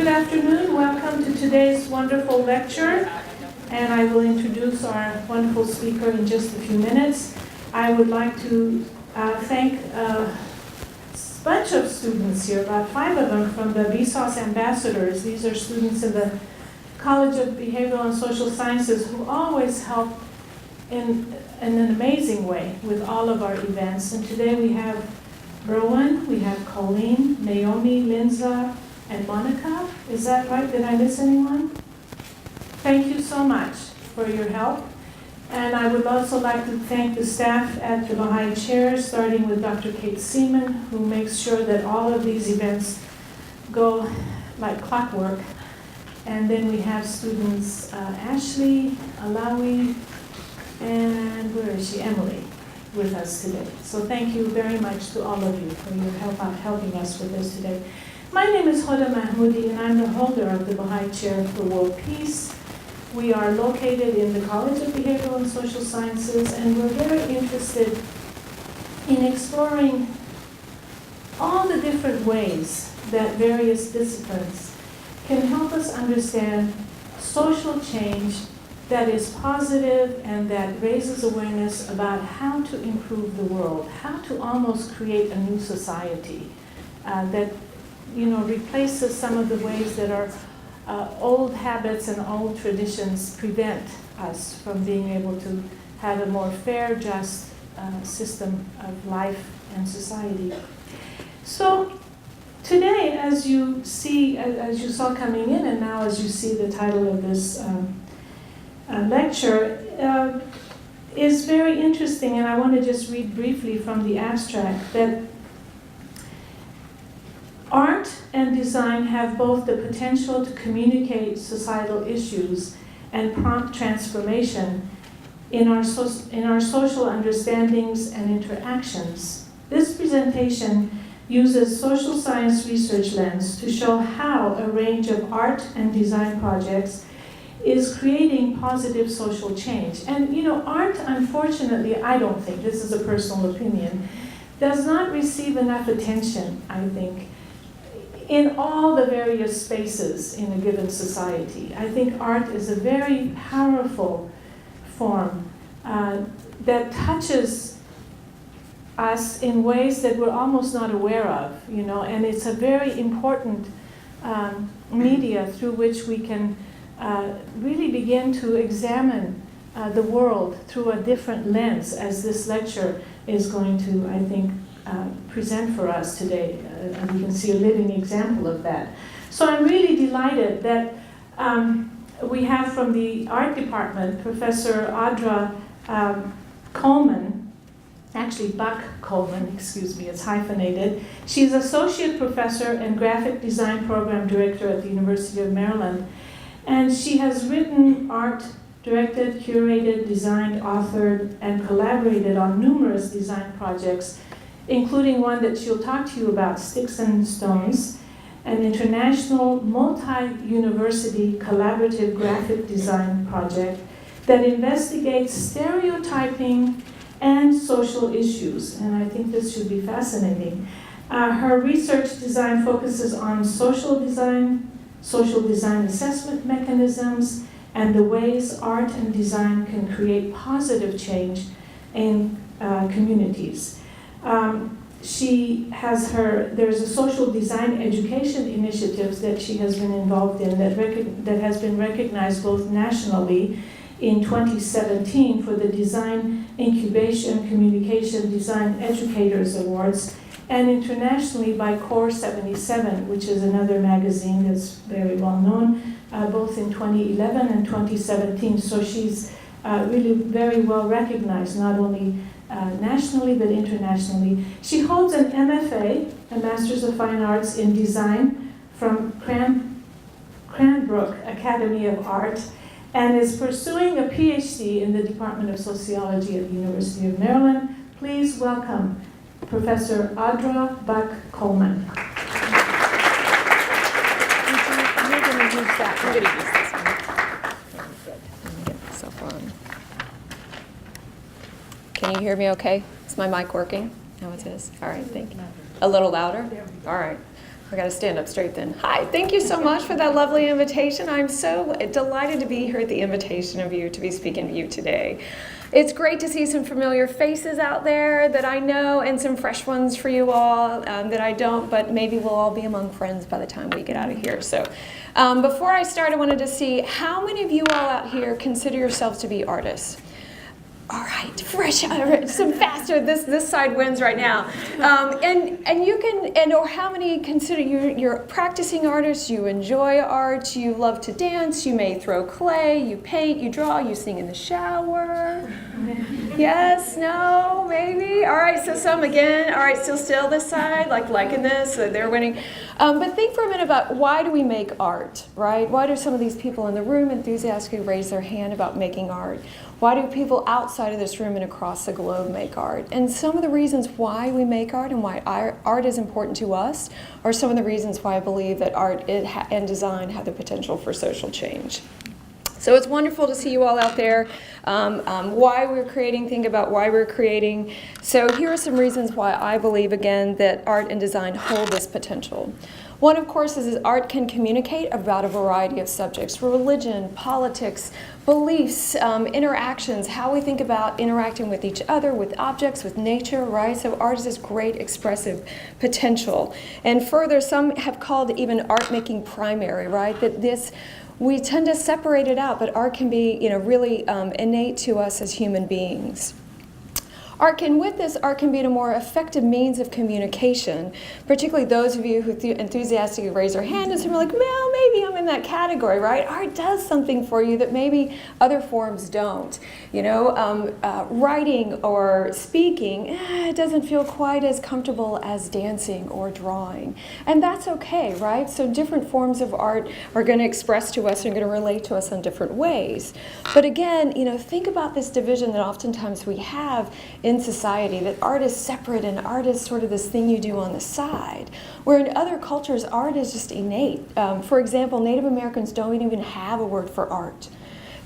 Good afternoon. Welcome to today's wonderful lecture. And I will introduce our wonderful speaker in just a few minutes. I would like to thank a bunch of students here, about 5 of them from the Vsauce ambassadors. These are students in the College of Behavioral and Social Sciences who always help in an amazing way with all of our events. And today we have Rowan, we have Colleen, Naomi, Linza, and Monica. Is that right? Did I miss anyone? Thank you so much for your help. And I would also like to thank the staff at the Bahá'í Chair, starting with Dr. Kate Seaman, who makes sure that all of these events go like clockwork. And then we have students Ashley, Alawi, and where is she? Emily, with us today. So thank you very much to all of you for your help out helping us with this today. My name is Hoda Mahmoudi, and I'm the holder of the Bahá'í Chair for World Peace. We are located in the College of Behavioral and Social Sciences, and we're very interested in exploring all the different ways that various disciplines can help us understand social change that is positive and that raises awareness about how to improve the world, how to almost create a new society that replaces some of the ways that our old habits and old traditions prevent us from being able to have a more fair, just system of life and society. So today, as you saw coming in, and now as you see the title of this lecture, is very interesting, and I want to just read briefly from the abstract that art and design have both the potential to communicate societal issues and prompt transformation in our social understandings and interactions. This presentation uses social science research lens to show how a range of art and design projects is creating positive social change. And art, unfortunately, I don't think, this is a personal opinion, does not receive enough attention, I think, in all the various spaces in a given society. I think art is a very powerful form that touches us in ways that we're almost not aware of, and it's a very important media through which we can really begin to examine the world through a different lens, as this lecture is going to, I think, present for us today. And we can see a living example of that. So I'm really delighted that we have from the art department, Professor Audra Coleman, actually Buck-Coleman, excuse me, it's hyphenated. She's associate professor and graphic design program director at the University of Maryland. And she has written art, directed, curated, designed, authored, and collaborated on numerous design projects, including one that she'll talk to you about, Sticks and Stones, an international multi-university collaborative graphic design project that investigates stereotyping and social issues. And I think this should be fascinating. Her research design focuses on social design assessment mechanisms, and the ways art and design can create positive change in communities. There's a social design education initiatives that she has been involved in that has been recognized both nationally in 2017 for the Design Incubation Communication Design Educators Awards, and internationally by Core 77, which is another magazine that's very well known, both in 2011 and 2017. So she's really very well recognized, not only nationally but internationally. She holds an MFA, a Master's of Fine Arts in Design, from Cranbrook Academy of Art, and is pursuing a PhD in the Department of Sociology at the University of Maryland. Please welcome Professor Audra Buck-Coleman. You're going to use that. I'm going to use this one. Good. Let me get myself on. Can you hear me okay? Is my mic working? No, it is. All right, thank you. A little louder? All right. I got to stand up straight then. Hi, thank you so much for that lovely invitation. I'm so delighted to be here at the invitation of you to be speaking to you today. It's great to see some familiar faces out there that I know and some fresh ones for you all that I don't, but maybe we'll all be among friends by the time we get out of here. So before I start, I wanted to see how many of you all out here consider yourselves to be artists? All right, fresh, some faster. This side wins right now, and you can, or how many consider you're practicing artists? You enjoy art. You love to dance. You may throw clay. You paint. You draw. You sing in the shower. Yes, no, maybe. All right, so some again. All right, still this side, liking this. So they're winning. But think for a minute about why do we make art, right? Why do some of these people in the room enthusiastically raise their hand about making art? Why do people outside of this room and across the globe make art? And some of the reasons why we make art and why art is important to us are some of the reasons why I believe that art and design have the potential for social change. So it's wonderful to see you all out there. Why we're creating, think about why we're creating. So here are some reasons why I believe, again, that art and design hold this potential. One, of course, is art can communicate about a variety of subjects: religion, politics, beliefs, interactions, how we think about interacting with each other, with objects, with nature, right? So art is this great expressive potential. And further, some have called even art making primary, right? That we tend to separate it out, but art can be, really innate to us as human beings. Art can be a more effective means of communication, particularly those of you who enthusiastically raise your hand and some are like, well, maybe I'm in that category, right? Art does something for you that maybe other forms don't. Writing or speaking, it doesn't feel quite as comfortable as dancing or drawing. And that's okay, right? So different forms of art are going to express to us and going to relate to us in different ways. But again, think about this division that oftentimes we have in society, that art is separate and art is sort of this thing you do on the side, where in other cultures art is just innate. For example, Native Americans don't even have a word for art.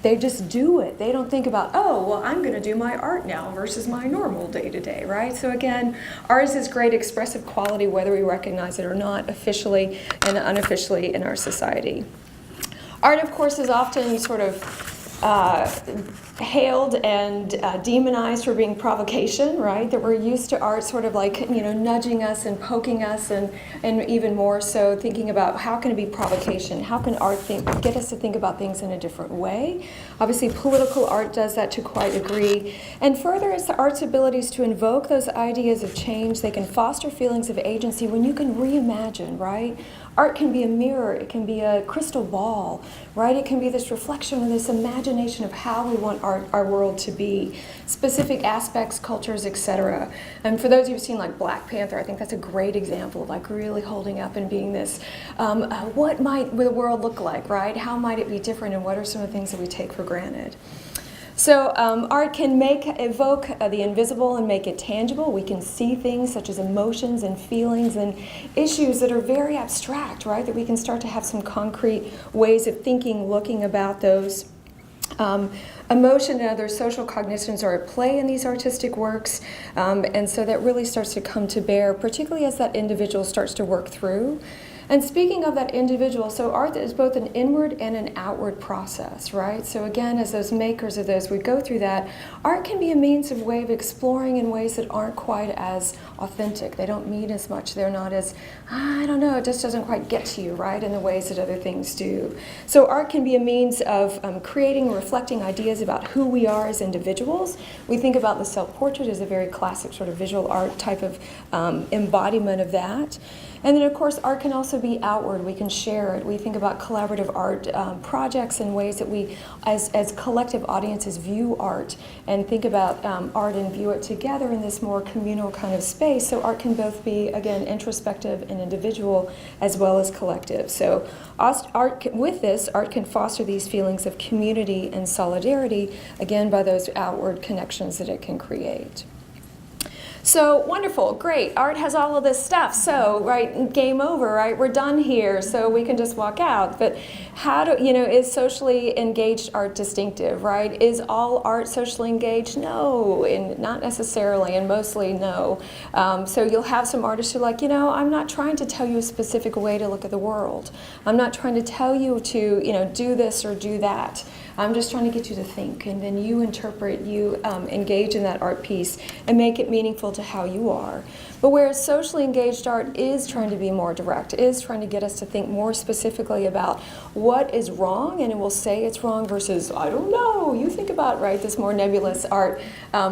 They just do it. They don't think about, oh, well, I'm going to do my art now versus my normal day-to-day, right? So again, art is this great expressive quality, whether we recognize it or not, officially and unofficially in our society. Art, of course, is often sort of hailed and demonized for being provocation, right? That we're used to art sort of like, nudging us and poking us and even more so thinking about how can it be provocation? How can art get us to think about things in a different way? Obviously, political art does that to quite a degree. And further, it's the art's abilities to invoke those ideas of change. They can foster feelings of agency when you can reimagine, right? Art can be a mirror, it can be a crystal ball, right? It can be this reflection or this imagination of how we want our world to be, specific aspects, cultures, etc. And for those of you who've seen like Black Panther, I think that's a great example of like really holding up and being this, what might the world look like, right? How might it be different, and what are some of the things that we take for granted? So art can evoke the invisible and make it tangible. We can see things such as emotions and feelings and issues that are very abstract, right? That we can start to have some concrete ways of thinking, looking about those. Emotion and other social cognitions are at play in these artistic works, and so that really starts to come to bear, particularly as that individual starts to work through. And speaking of that individual, so art is both an inward and an outward process, right? So again, as those makers of those, we go through that. Art can be a means of way of exploring in ways that aren't quite as authentic. They don't mean as much. They're not as, I don't know, it just doesn't quite get to you, right, in the ways that other things do. So art can be a means of creating and reflecting ideas about who we are as individuals. We think about the self-portrait as a very classic sort of visual art type of embodiment of that. And then, of course, art can also be outward. We can share it. We think about collaborative art projects and ways that we, as collective audiences, view art and think about art and view it together in this more communal kind of space. So art can both be, again, introspective and individual as well as collective. So art can foster these feelings of community and solidarity, again, by those outward connections that it can create. So wonderful, great. Art has all of this stuff. So, right, game over, right? We're done here, so we can just walk out. But how do, is socially engaged art distinctive, right? Is all art socially engaged? No, and not necessarily, and mostly no. So you'll have some artists who are like, I'm not trying to tell you a specific way to look at the world. I'm not trying to tell you to, do this or do that. I'm just trying to get you to think, and then you interpret, you engage in that art piece and make it meaningful to how you are. But whereas socially engaged art is trying to be more direct, is trying to get us to think more specifically about what is wrong, and it will say it's wrong versus, I don't know, you think about, right, this more nebulous art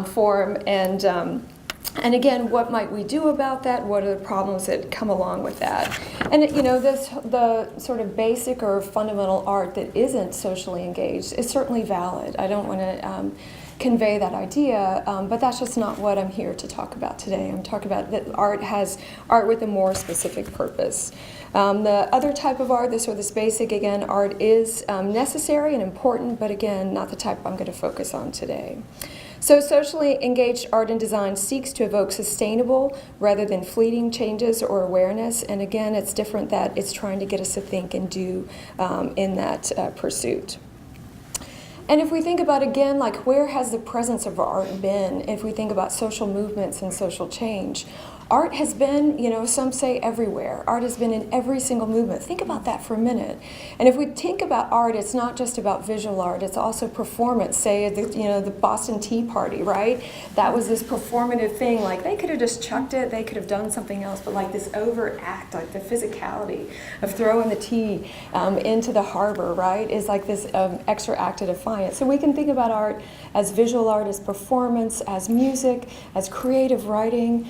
form, and again, what might we do about that? What are the problems that come along with that? And the sort of basic or fundamental art that isn't socially engaged is certainly valid. I don't want to convey that idea, but that's just not what I'm here to talk about today. I'm talking about that art with a more specific purpose. The other type of art, this basic, again, art is necessary and important, but again, not the type I'm going to focus on today. So socially engaged art and design seeks to evoke sustainable rather than fleeting changes or awareness. And again, it's different that it's trying to get us to think and do in that pursuit. And if we think about, again, like where has the presence of art been? If we think about social movements and social change, art has been, some say everywhere. Art has been in every single movement. Think about that for a minute. And if we think about art, it's not just about visual art, it's also performance. Say, the Boston Tea Party, right? That was this performative thing. Like, they could have just chucked it, they could have done something else, but like this overt act, like the physicality of throwing the tea into the harbor, right, is like this extra act of defiance. So we can think about art as visual art, as performance, as music, as creative writing,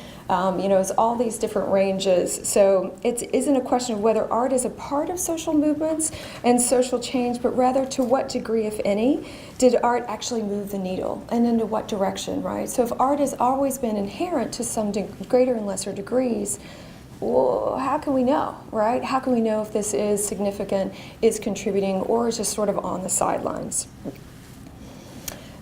as all these different ranges. So it isn't a question of whether art is a part of social movements and social change, but rather to what degree, if any, did art actually move the needle, and into what direction, right? So if art has always been inherent to some greater and lesser degrees, well, how can we know, right? How can we know if this is significant, is contributing, or is just sort of on the sidelines?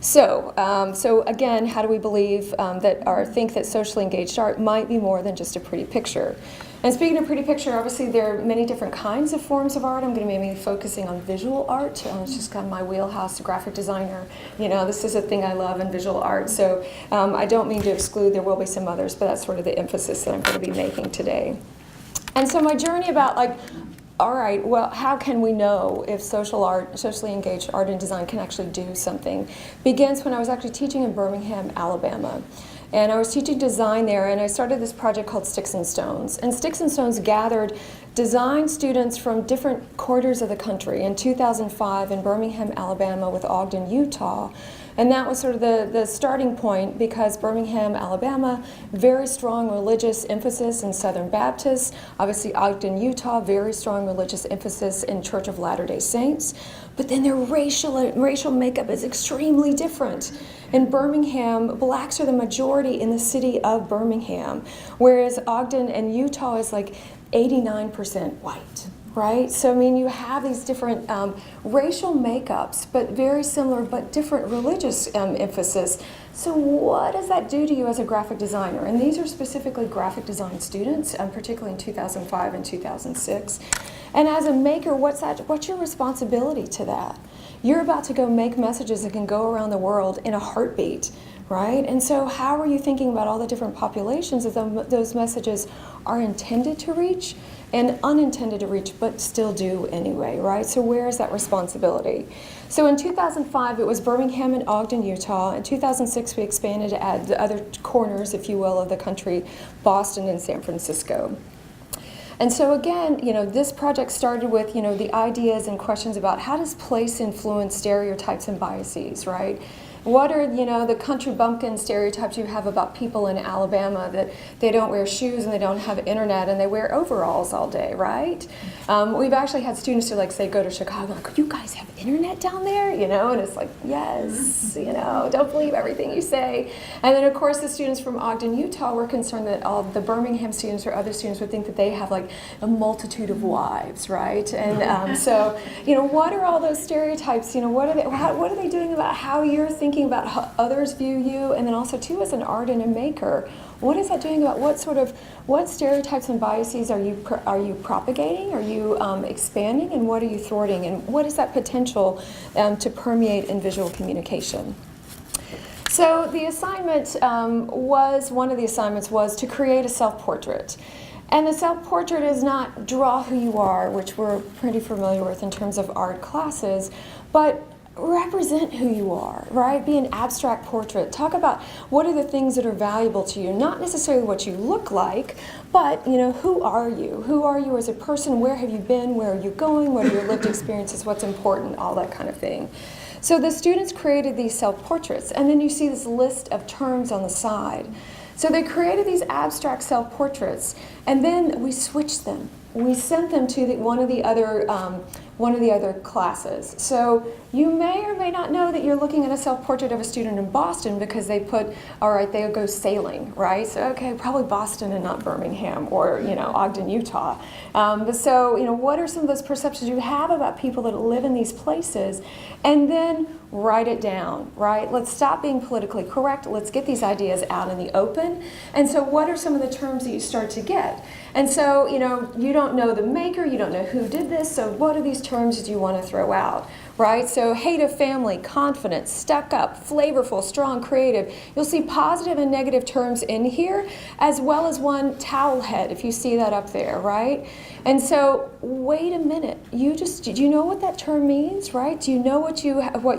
So again, how do we believe think that socially engaged art might be more than just a pretty picture? And speaking of pretty picture, obviously there are many different kinds of forms of art. I'm going to be focusing on visual art. It's just kind of my wheelhouse, a graphic designer. This is a thing I love in visual art. So I don't mean to exclude, there will be some others, but that's sort of the emphasis that I'm going to be making today. And so my journey about all right, well, how can we know if socially engaged art and design can actually do something? Begins when I was actually teaching in Birmingham, Alabama. And I was teaching design there, and I started this project called Sticks and Stones. And Sticks and Stones gathered design students from different quarters of the country in 2005 in Birmingham, Alabama with Ogden, Utah. And that was sort of the starting point, because Birmingham, Alabama, very strong religious emphasis in Southern Baptists. Obviously Ogden, Utah, very strong religious emphasis in Church of Latter-day Saints. But then their racial makeup is extremely different. In Birmingham, blacks are the majority in the city of Birmingham, whereas Ogden and Utah is like 89% white. Right? So, you have these different racial makeups, but very similar, but different religious emphasis. So what does that do to you as a graphic designer? And these are specifically graphic design students, particularly in 2005 and 2006. And as a maker, what's your responsibility to that? You're about to go make messages that can go around the world in a heartbeat, right? And so how are you thinking about all the different populations that those messages are intended to reach and unintended to reach, but still do anyway, right? So where is that responsibility? So in 2005, it was Birmingham and Ogden, Utah. In 2006, we expanded to add the other corners, if you will, of the country, Boston and San Francisco. And so again, this project started with, the ideas and questions about how does place influence stereotypes and biases, right? What are, the country bumpkin stereotypes you have about people in Alabama, that they don't wear shoes and they don't have internet and they wear overalls all day, right? We've actually had students who say go to Chicago, like, you guys have internet down there? And it's like, yes, don't believe everything you say. And then of course the students from Ogden, Utah were concerned that all the Birmingham students or other students would think that they have a multitude of wives, right? And so, what are all those stereotypes? What are they doing about how you're thinking thinking about how others view you, and then also too as an art and a maker. What is that doing about what stereotypes and biases are you propagating? Are you expanding, and what are you thwarting? And what is that potential to permeate in visual communication? So the assignment one of the assignments was to create a self-portrait. And the self-portrait is not draw who you are, which we're pretty familiar with in terms of art classes, but represent who you are, right? Be an abstract portrait. Talk about what are the things that are valuable to you, not necessarily what you look like, but who are you? Who are you as a person? Where have you been? Where are you going? What are your lived experiences? What's important? All that kind of thing. So the students created these self-portraits, and then you see this list of terms on the side. So they created these abstract self-portraits, and then we switched them. We sent them to one of the other classes. So you may or may not know that you're looking at a self-portrait of a student in Boston because they put, all right, they'll go sailing, right? So okay, probably Boston and not Birmingham or Ogden, Utah. So what are some of those perceptions you have about people that live in these places? And then write it down, right? Let's stop being politically correct. Let's get these ideas out in the open. And so what are some of the terms that you start to get? And so, you don't know the maker, you don't know who did this, so what are these terms that you want to throw out, right? So hate of family, confident, stuck up, flavorful, strong, creative. You'll see positive and negative terms in here, as well as one towel head, if you see that up there, right? And so, wait a minute, do you know what that term means, right? Do you know what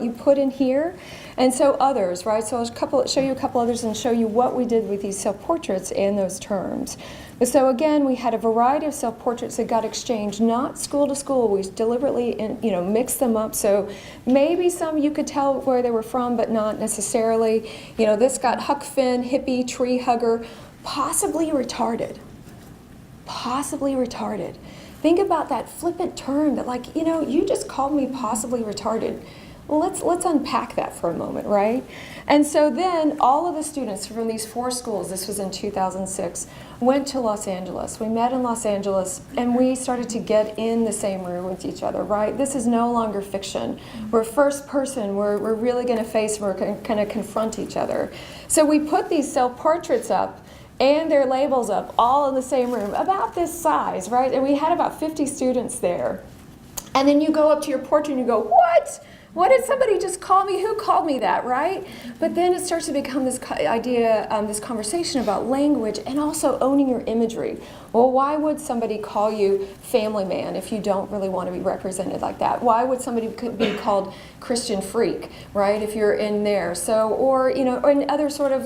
you put in here? And so others, right? So I'll show you a couple others and show you what we did with these self-portraits and those terms. So again, we had a variety of self-portraits that got exchanged, not school to school. We deliberately, mixed them up. So maybe some you could tell where they were from, but not necessarily. This got Huck Finn, hippie, tree hugger, possibly retarded. Possibly retarded. Think about that flippant term that, you just called me possibly retarded. Well, let's unpack that for a moment, right? And so then all of the students from these 4 schools, this was in 2006, went to Los Angeles. We met in Los Angeles, and we started to get in the same room with each other, right? This is no longer fiction. We're first person. We're really going to face, we're going to confront each other. So we put these self-portraits up and their labels up, all in the same room, about this size, right? And we had about 50 students there. And then you go up to your portrait and you go, what? What did somebody just call me? Who called me that, right? But then it starts to become this idea, this conversation about language and also owning your imagery. Well, why would somebody call you family man if you don't really want to be represented like that? Why would somebody be called Christian freak, right, if you're in there? So, or in other sort of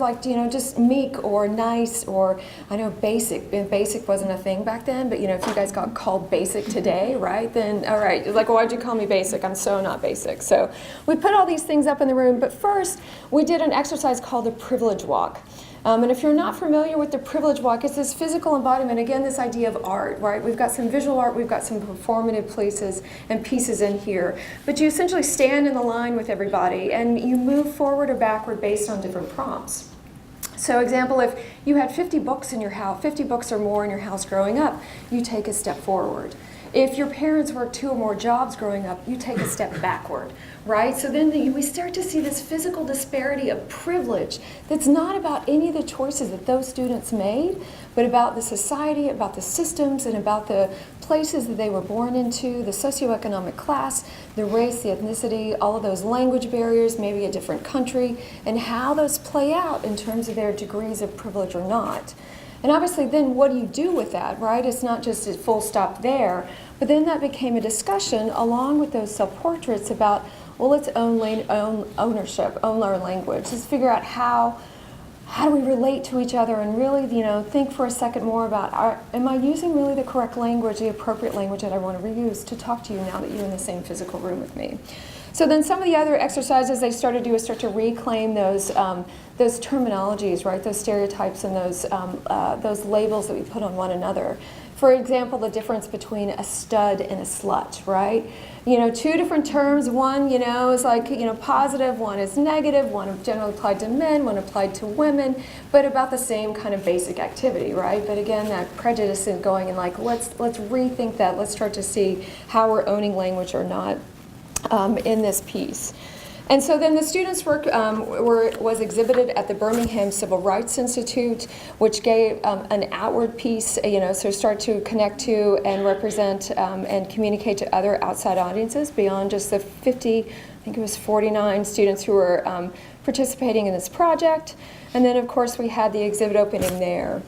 just meek or nice, or I know basic. Basic wasn't a thing back then, but if you guys got called basic today, right, then all right, it's like, why'd you call me basic? I'm so not basic. So we put all these things up in the room, but first we did an exercise called the privilege walk. And if you're not familiar with the privilege walk, it's this physical embodiment, again, this idea of art, right? We've got some visual art, we've got some performative places and pieces in here. But you essentially stand in the line with everybody, and you move forward or backward based on different prompts. So example, if you had 50 books in your house, 50 books or more in your house growing up, you take a step forward. If your parents worked 2 or more jobs growing up, you take a step backward, right? So then we start to see this physical disparity of privilege that's not about any of the choices that those students made, but about the society, about the systems, and about the places that they were born into, the socioeconomic class, the race, the ethnicity, all of those language barriers, maybe a different country, and how those play out in terms of their degrees of privilege or not. And obviously then what do you do with that, right? It's not just a full stop there, but then that became a discussion along with those self-portraits about, well, let's own ownership, own our language. Let's figure out how do we relate to each other, and really, think for a second more about, am I using really the correct language, the appropriate language that I want to reuse to talk to you now that you're in the same physical room with me? So then some of the other exercises they started to do is start to reclaim those terminologies, right? Those stereotypes and those labels that we put on one another. For example, the difference between a stud and a slut, right? 2 different terms. One, is positive. One is negative. One generally applied to men. One applied to women, but about the same kind of basic activity, right? But again, that prejudice is going and let's rethink that. Let's start to see how we're owning language or not in this piece. And so then the students' work was exhibited at the Birmingham Civil Rights Institute, which gave an outward piece, so start to connect to and represent and communicate to other outside audiences beyond just the 50, I think it was 49 students who were participating in this project. And then, of course, we had the exhibit opening there.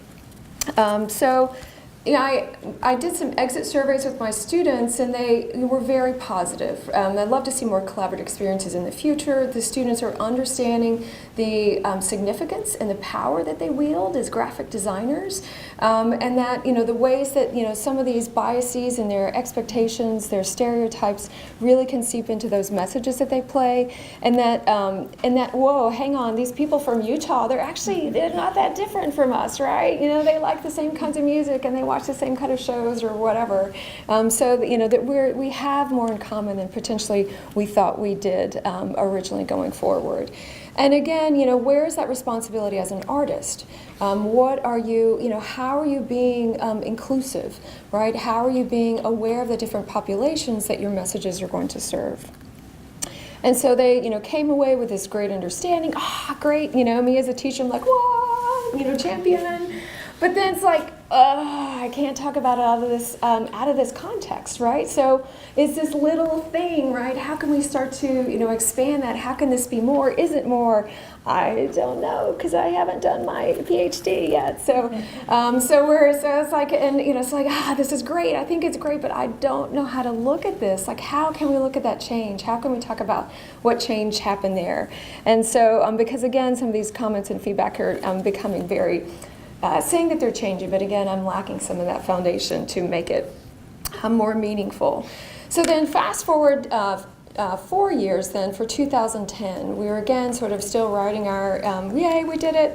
I did some exit surveys with my students, and they were very positive. I'd love to see more collaborative experiences in the future. The students are understanding the significance and the power that they wield as graphic designers, and that the ways that some of these biases and their expectations, their stereotypes, really can seep into those messages that they play, and that whoa, hang on, these people from Utah, they're not that different from us, right? They like the same kinds of music and they watch the same kind of shows or whatever. That we have more in common than potentially we thought we did originally going forward. And again, where is that responsibility as an artist? What are you, how are you being inclusive, right? How are you being aware of the different populations that your messages are going to serve? And so they, came away with this great understanding. Great, me as a teacher, I'm like, whoa, champion. But then it's like, I can't talk about it out of this context, right? So it's this little thing, right? How can we start to, expand that? How can this be more? Is it more? I don't know, because I haven't done my PhD yet. So it's like, and it's like, this is great. I think it's great, but I don't know how to look at this. Like, how can we look at that change? How can we talk about what change happened there? And so, because again, some of these comments and feedback are becoming very saying that they're changing, but again, I'm lacking some of that foundation to make it more meaningful. So then fast forward 4 years then for 2010, we were again sort of still writing our, yay, we did it,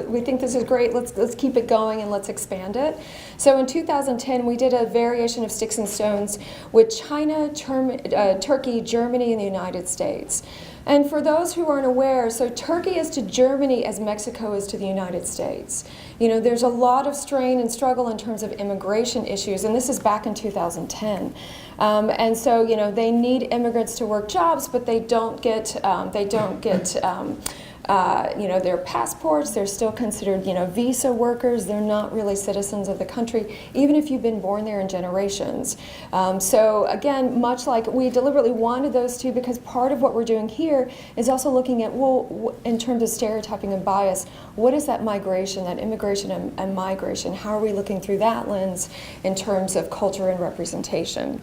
we think this is great, let's keep it going and let's expand it. So in 2010, we did a variation of Sticks and Stones with China, Turkey, Germany, and the United States. And for those who aren't aware, so Turkey is to Germany as Mexico is to the United States. There's a lot of strain and struggle in terms of immigration issues, and this is back in 2010. And so, they need immigrants to work jobs, but they don't get their passports. They're still considered, visa workers. They're not really citizens of the country, even if you've been born there in generations. So again, much like we deliberately wanted those two, because part of what we're doing here is also looking at, in terms of stereotyping and bias, what is that migration, that immigration and migration? How are we looking through that lens in terms of culture and representation?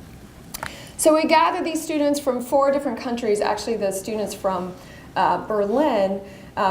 So we gathered these students from 4 different countries, actually the students from Berlin.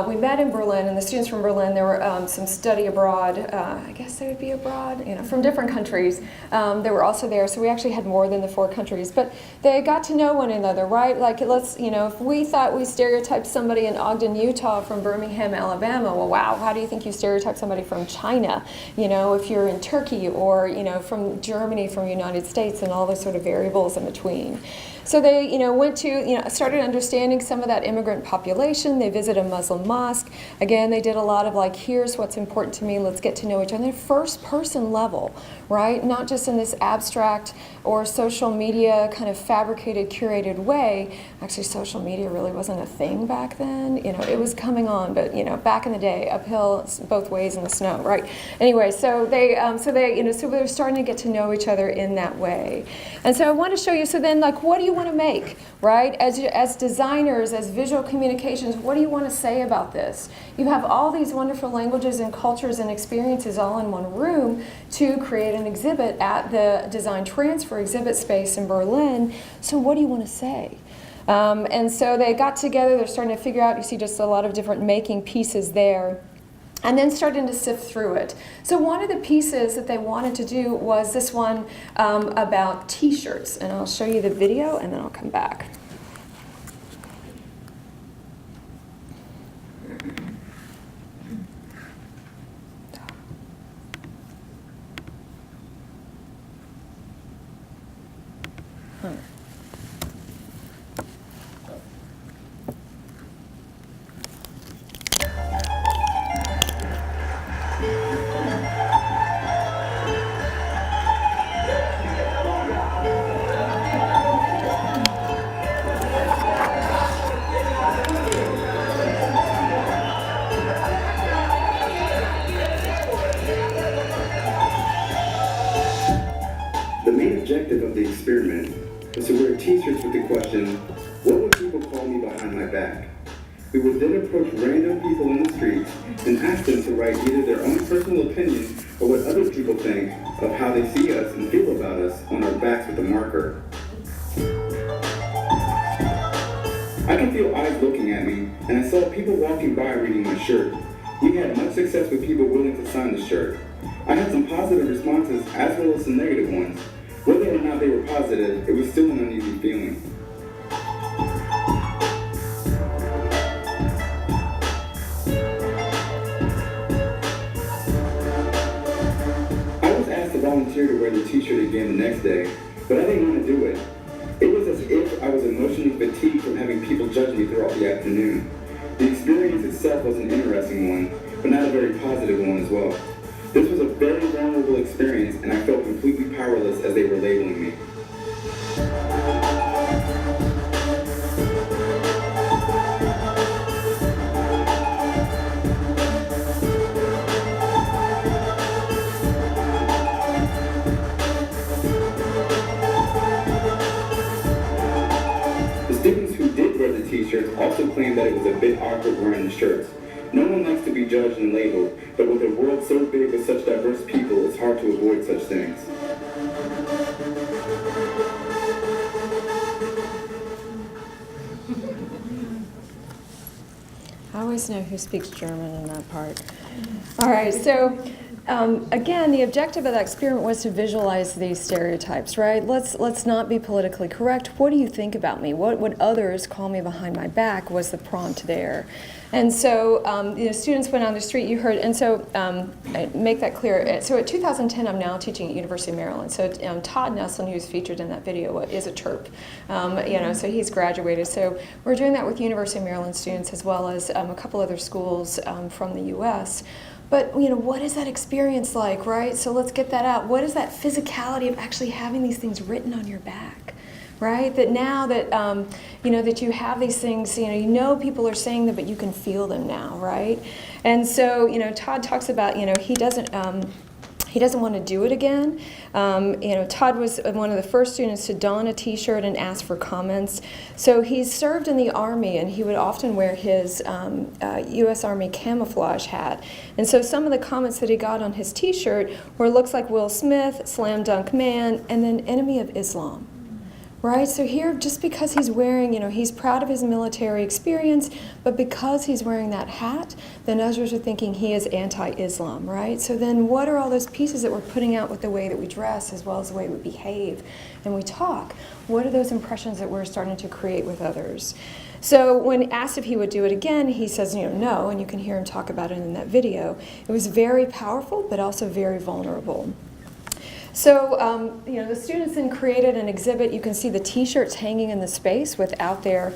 We met in Berlin, and the students from Berlin, there were some study abroad, I guess they would be abroad, from different countries. They were also there, so we actually had more than the 4 countries. But they got to know one another, right? Like, if we thought we stereotyped somebody in Ogden, Utah from Birmingham, Alabama, well, wow, how do you think you stereotype somebody from China? If you're in Turkey, or, from Germany, from the United States, and all those sort of variables in between. So they, went to, started understanding some of that immigrant population. They visited a Muslim mosque. Again, they did a lot of like, here's what's important to me, let's get to know each other. First person level, right? Not just in this abstract or social media kind of fabricated, curated way. Actually, social media really wasn't a thing back then. It was coming on, but back in the day, uphill both ways in the snow, right? Anyway, so we're starting to get to know each other in that way. And so I want to show you, so then like, what do you want to make, right? As designers, as visual communications, what do you want to say about this? You have all these wonderful languages and cultures and experiences all in one room to create an exhibit at the Design Transfer exhibit space in Berlin. So what do you want to say? And so they got together, they're starting to figure out, you see just a lot of different making pieces there, and then starting to sift through it. So one of the pieces that they wanted to do was this one about t-shirts, and I'll show you the video and then I'll come back. t-shirts with the question, what would people call me behind my back? We would then approach random people in the streets and ask them to write either their own personal opinion or what other people think of how they see us and feel about us on our backs with a marker. I could feel eyes looking at me, and I saw people walking by reading my shirt. We had much success with people willing to sign the shirt. I had some positive responses as well as some negative ones. Whether or not they were positive, it was still an uneasy feeling. I was asked to volunteer to wear the t-shirt again the next day, but I didn't want to do it. It was as if I was emotionally fatigued from having people judge me throughout the afternoon. The experience itself was an interesting one, but not a very positive one as well. This was a very vulnerable experience, and I felt completely powerless as they were labeling me. The students who did wear the t-shirts also claimed that it was a bit awkward wearing the shirts. No one likes to be judged and labeled, but with a world so big with such diverse people, it's hard to avoid such things. I always know who speaks German in that part. All right, so again, the objective of that experiment was to visualize these stereotypes, right? Let's not be politically correct. What do you think about me? What would others call me behind my back was the prompt there. And so students went on the street, you heard, and so I make that clear. So at 2010, I'm now teaching at University of Maryland. So Todd Neslin, who's featured in that video, is a Terp. So he's graduated. So we're doing that with University of Maryland students as well as a couple other schools from the U.S. But what is that experience like, right? So let's get that out. What is that physicality of actually having these things written on your back? Right? That now that that you have these things, people are saying them, but you can feel them now, right? And so Todd talks about he doesn't want to do it again. Todd was one of the first students to don a t-shirt and ask for comments. So he's served in the Army, and he would often wear his U.S. Army camouflage hat. And so some of the comments that he got on his t-shirt were looks like Will Smith, slam dunk man, and then enemy of Islam. Right, so here, just because he's wearing, he's proud of his military experience, but because he's wearing that hat, then others are thinking he is anti-Islam, right? So then what are all those pieces that we're putting out with the way that we dress as well as the way we behave and we talk? What are those impressions that we're starting to create with others? So when asked if he would do it again, he says, no, and you can hear him talk about it in that video. It was very powerful, but also very vulnerable. So, the students then created an exhibit. You can see the t-shirts hanging in the space without their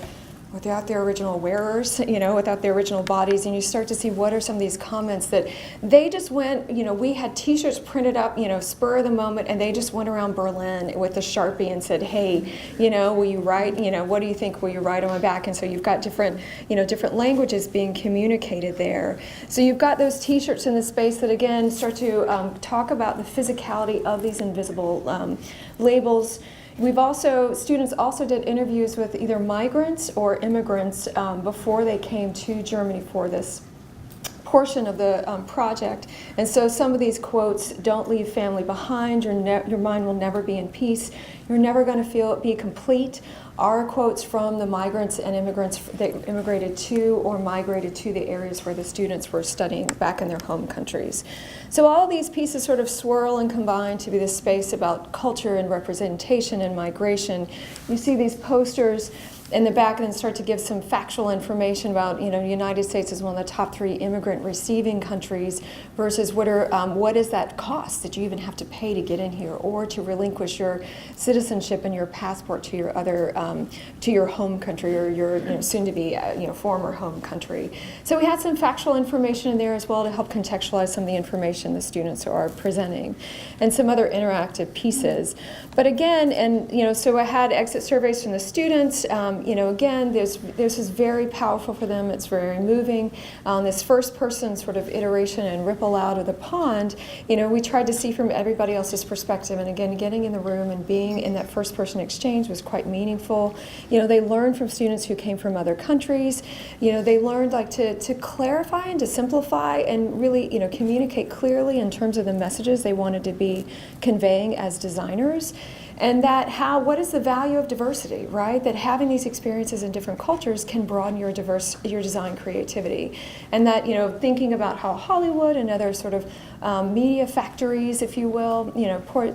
original wearers, without their original bodies, and you start to see what are some of these comments that they just went, we had t-shirts printed up, spur of the moment, and they just went around Berlin with a Sharpie and said, hey, will you write, what do you think, will you write on my back? And so you've got different languages being communicated there. So you've got those t-shirts in the space that, again, start to talk about the physicality of these invisible labels. Students also did interviews with either migrants or immigrants before they came to Germany for this portion of the project. And so some of these quotes, don't leave family behind, your mind will never be in peace, you're never going to be complete, are quotes from the migrants and immigrants that immigrated to or migrated to the areas where the students were studying back in their home countries. So all these pieces sort of swirl and combine to be this space about culture and representation and migration. You see these posters in the back and then start to give some factual information about, the United States is one of the top 3 immigrant receiving countries versus what is that cost that you even have to pay to get in here or to relinquish your citizenship and your passport to your other, to your home country or your soon-to-be former home country. So we had some factual information in there as well to help contextualize some of the information the students are presenting and some other interactive pieces. But again, so I had exit surveys from the students, again, this is very powerful for them. It's very moving. This first person sort of iteration and ripple out of the pond, we tried to see from everybody else's perspective. And again, getting in the room and being in that first person exchange was quite meaningful. They learned from students who came from other countries. They learned to clarify and to simplify and really, communicate clearly in terms of the messages they wanted to be conveying as designers. And what is the value of diversity, right? That having these experiences in different cultures can broaden your design creativity. And that, thinking about how Hollywood and other sort of media factories, if you will,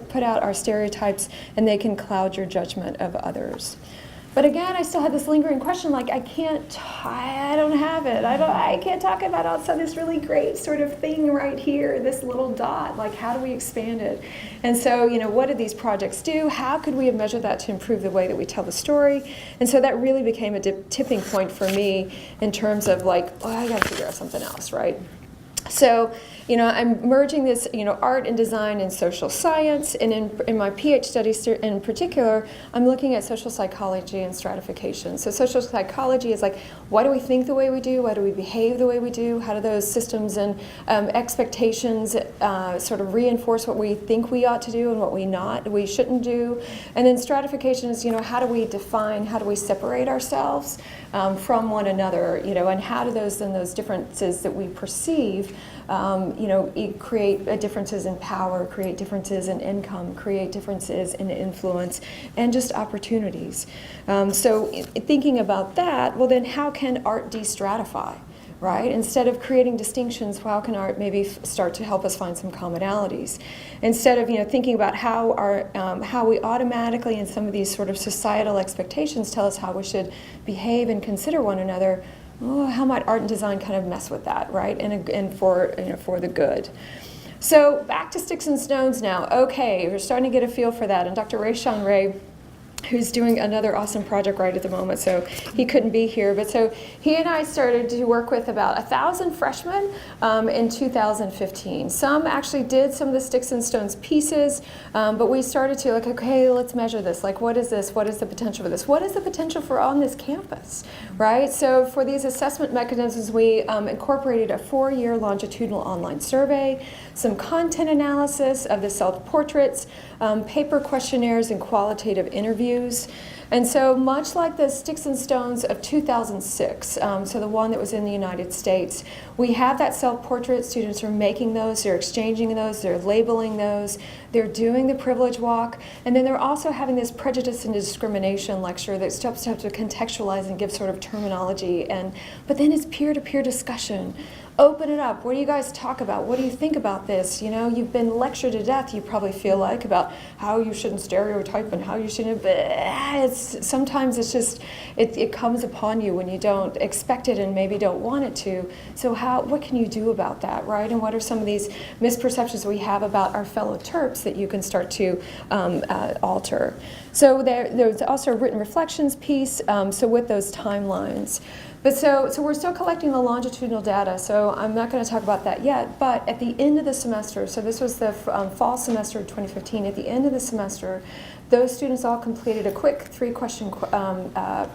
put out our stereotypes, and they can cloud your judgment of others. But again, I still had this lingering question, like I don't have it. I can't talk about outside this really great sort of thing right here, this little dot, like how do we expand it? And so, what did these projects do? How could we have measured that to improve the way that we tell the story? And so that really became a tipping point for me in terms of I gotta figure out something else, right? So, I'm merging this, art and design and social science, and in my PhD studies in particular, I'm looking at social psychology and stratification. So social psychology is why do we think the way we do? Why do we behave the way we do? How do those systems and expectations sort of reinforce what we think we ought to do and what we shouldn't do? And then stratification is, how do we define, how do we separate ourselves from one another, and how do those differences that we perceive create differences in power, create differences in income, create differences in influence, and just opportunities. So thinking about that, well then how can art de-stratify, right? Instead of creating distinctions, how can art maybe start to help us find some commonalities? Instead of thinking about how we automatically in some of these sort of societal expectations tell us how we should behave and consider one another, how might art and design kind of mess with that, right? And for the good. So back to sticks and stones now. Okay, we're starting to get a feel for that. And Dr. Rayshawn Ray, who's doing another awesome project right at the moment, so he couldn't be here. But so he and I started to work with about 1,000 freshmen in 2015. Some actually did some of the sticks and stones pieces, but we started to okay, let's measure this. What is this? What is the potential for this? What is the potential for on this campus, right? So for these assessment mechanisms, we incorporated a 4-year longitudinal online survey, some content analysis of the self-portraits, paper questionnaires, and qualitative interviews. And so much like the Sticks and Stones of 2006, so the one that was in the United States, we have that self-portrait. Students are making those, they're exchanging those, they're labeling those, they're doing the privilege walk, and then they're also having this prejudice and discrimination lecture that helps to contextualize and give sort of terminology. But then it's peer-to-peer discussion. Open it up. What do you guys talk about? What do you think about this? You've been lectured to death, you probably feel like, about how you shouldn't stereotype and how you shouldn't, but sometimes it's just, it comes upon you when you don't expect it and maybe don't want it to. So what can you do about that, right? And what are some of these misperceptions we have about our fellow Terps that you can start to alter? So there's also a written reflections piece, so with those timelines. But so we're still collecting the longitudinal data, so I'm not going to talk about that yet, but at the end of the semester, so this was the fall semester of 2015, at the end of the semester, those students all completed a quick 3-question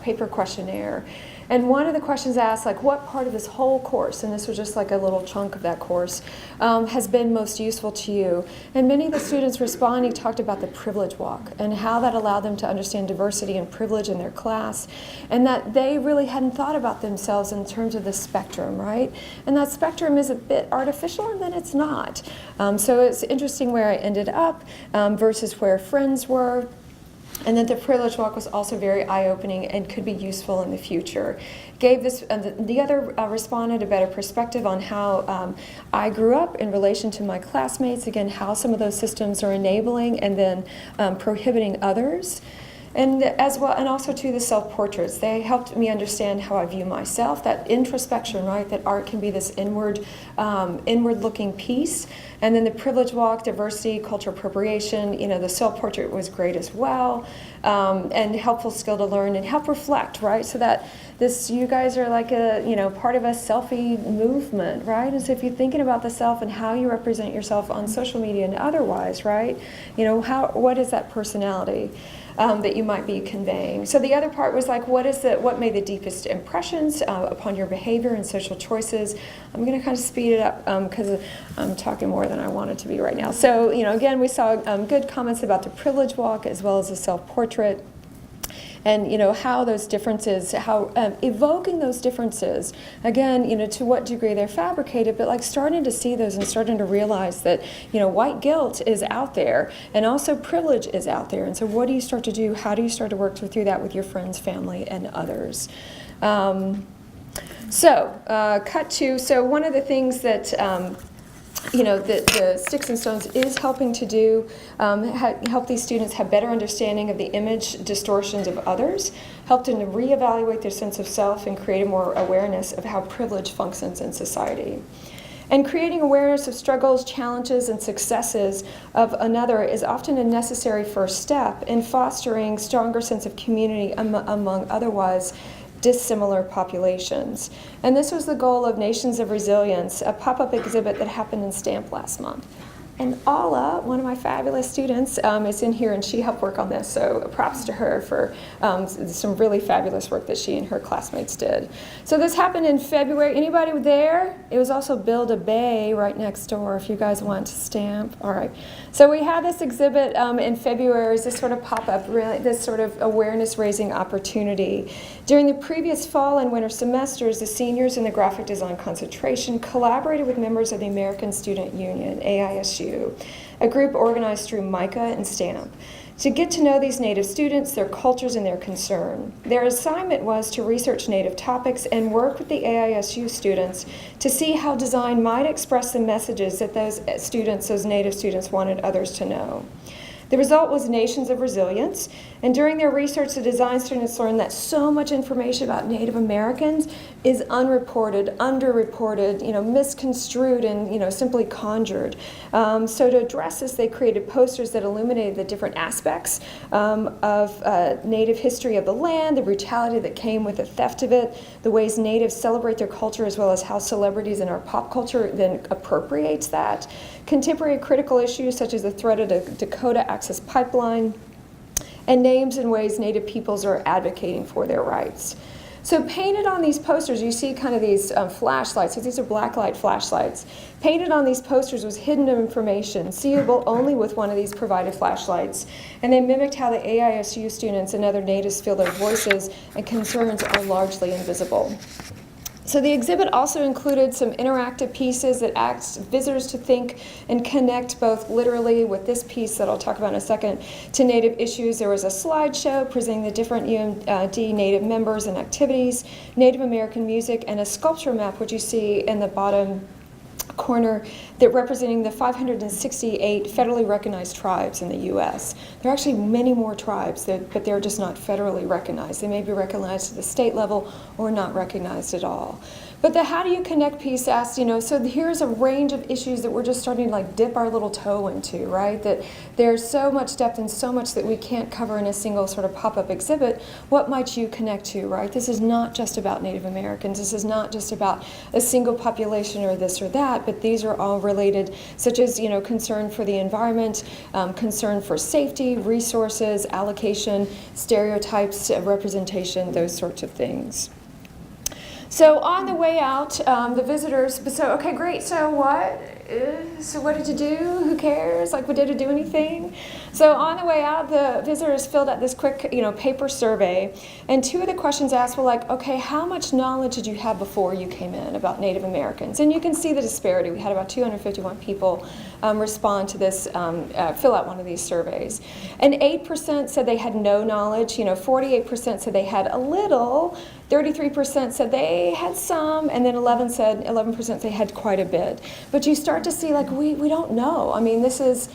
paper questionnaire. And one of the questions asked, what part of this whole course, and this was just a little chunk of that course, has been most useful to you? And many of the students responding talked about the privilege walk and how that allowed them to understand diversity and privilege in their class, and that they really hadn't thought about themselves in terms of the spectrum, right? And that spectrum is a bit artificial, and then it's not. So it's interesting where I ended up versus where friends were. And then the privilege walk was also very eye-opening and could be useful in the future. Gave the other respondent a better perspective on how I grew up in relation to my classmates, again, how some of those systems are enabling and then prohibiting others. And as well, and also to the self-portraits. They helped me understand how I view myself, that introspection, right? That art can be this inward-looking piece. And then the privilege walk, diversity, cultural appropriation, the self-portrait was great as well, and helpful skill to learn and help reflect, right? So that you guys are part of a selfie movement, right? And so if you're thinking about the self and how you represent yourself on social media and otherwise, right? What is that personality? that you might be conveying. So the other part was like, what made the deepest impressions upon your behavior and social choices? I'm going to kind of speed it up because I'm talking more than I wanted to be right now. So, again, we saw good comments about the privilege walk as well as the self-portrait. And how those differences, how evoking those differences, again, to what degree they're fabricated, but like starting to see those and starting to realize that white guilt is out there and also privilege is out there. And so what do you start to do? How do you start to work through that with your friends, family, and others? Cut to, so one of the things that the Sticks and Stones is helping to do, help these students have better understanding of the image distortions of others, help them to reevaluate their sense of self and create a more awareness of how privilege functions in society. And creating awareness of struggles, challenges, and successes of another is often a necessary first step in fostering stronger sense of community among otherwise dissimilar populations. And this was the goal of Nations of Resilience, a pop-up exhibit that happened in Stamp last month. And Ala, one of my fabulous students, is in here and she helped work on this, so props to her for some really fabulous work that she and her classmates did. So this happened in February. Anybody there? It was also Build a Bay right next door if you guys want to stamp. All right. So we had this exhibit in February, this sort of pop-up, really, this sort of awareness-raising opportunity. During the previous fall and winter semesters, the seniors in the graphic design concentration collaborated with members of the American Student Union, AISU, a group organized through MICA and STAMP, to get to know these Native students, their cultures, and their concern. Their assignment was to research Native topics and work with the AISU students to see how design might express the messages that those Native students wanted others to know. The result was Nations of Resilience, and during their research, the design students learned that so much information about Native Americans is unreported, underreported, misconstrued, and simply conjured. So to address this, they created posters that illuminated the different aspects of Native history of the land, the brutality that came with the theft of it, the ways Natives celebrate their culture, as well as how celebrities in our pop culture then appropriates that. Contemporary critical issues such as the threat of the Dakota Access Pipeline, and names and ways Native peoples are advocating for their rights. So painted on these posters, you see kind of these flashlights. So these are blacklight flashlights. Painted on these posters was hidden information, seeable only with one of these provided flashlights. And they mimicked how the AISU students and other natives feel their voices and concerns are largely invisible. So the exhibit also included some interactive pieces that asked visitors to think and connect both literally with this piece that I'll talk about in a second to Native issues. There was a slideshow presenting the different UMD Native members and activities, Native American music, and a sculpture map, which you see in the bottom corner, that representing the 568 federally recognized tribes in the U.S. There are actually many more tribes, but they're just not federally recognized. They may be recognized at the state level or not recognized at all. But the how do you connect piece asks, so here's a range of issues that we're just starting to dip our little toe into, right? That there's so much depth and so much that we can't cover in a single sort of pop-up exhibit. What might you connect to, right? This is not just about Native Americans. This is not just about a single population or this or that, but these are all related, such as, concern for the environment, concern for safety, resources, allocation, stereotypes, representation, those sorts of things. So on the way out, the visitors, okay, great, so what? So what did you do? Who cares? Did it do anything? So on the way out, the visitors filled out this quick, paper survey. And two of the questions asked were okay, how much knowledge did you have before you came in about Native Americans? And you can see the disparity. We had about 251 people respond to this, fill out one of these surveys. And 8% said they had no knowledge. 48% said they had a little. 33% said they had some, and then 11% they had quite a bit. But you start to see, we don't know. I mean, this is,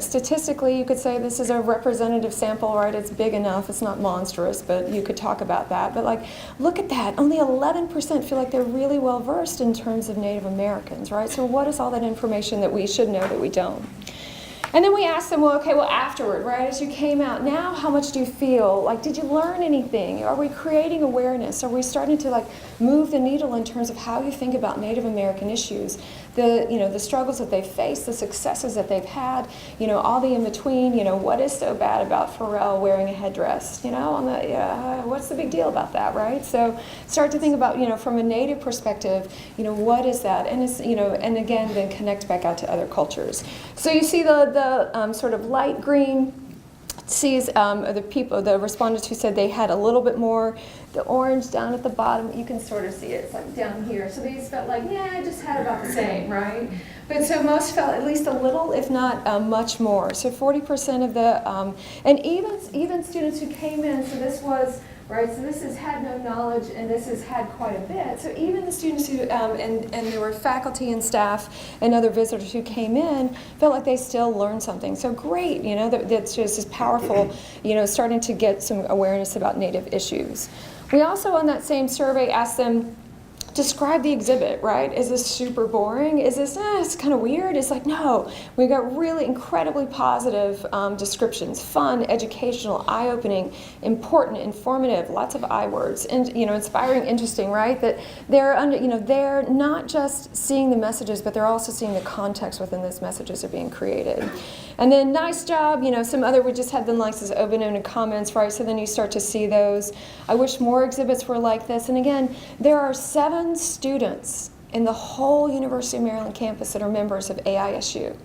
statistically, you could say this is a representative sample, right? It's big enough. It's not monstrous, but you could talk about that. But, look at that. Only 11% feel like they're really well versed in terms of Native Americans, right? So what is all that information that we should know that we don't? And then we asked them, well, okay, well, afterward, right, as you came out, now how much do you feel? Like, did you learn anything? Are we creating awareness? Are we starting to, like, move the needle in terms of how you think about Native American issues? The struggles that they've faced, the successes that they've had, all the in-between, what is so bad about Pharrell wearing a headdress? What's the big deal about that, right? So start to think about, from a Native perspective, what is that? And it's, and again, then connect back out to other cultures. So you see the sort of light green sees the respondents who said they had a little bit more. The orange down at the bottom, you can sort of see it. It's like down here. So these felt like, I just had about the same, right? But so most felt at least a little, if not much more. So 40% of the, and even students who came in, so this was, right, so this has had no knowledge and this has had quite a bit. So even the students who, and there were faculty and staff and other visitors who came in, felt like they still learned something. So great, that's just as powerful, starting to get some awareness about Native issues. We also, on that same survey, asked them, describe the exhibit, right? Is this super boring? Is this, it's kind of weird? It's like, no, we got really incredibly positive descriptions, fun, educational, eye-opening, important, informative, lots of I words, and, inspiring, interesting, right? That they're not just seeing the messages, but they're also seeing the context within those messages are being created. And then, nice job, some other, we just had them like as open-ended comments, right? So then you start to see those. I wish more exhibits were like this. And again, there are 7 students in the whole University of Maryland campus that are members of AISU.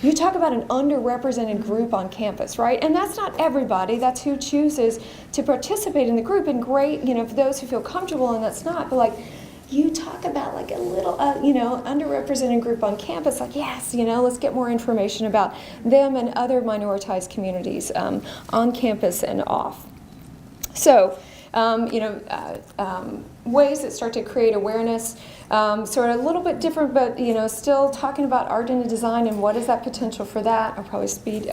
You talk about an underrepresented group on campus, right? And that's not everybody. That's who chooses to participate in the group. And great, for those who feel comfortable, and that's not, but like, you talk about like a little, underrepresented group on campus, like, yes, let's get more information about them and other minoritized communities on campus and off. So, ways that start to create awareness, sort of a little bit different, but still talking about art and design and what is that potential for that. I'll probably speed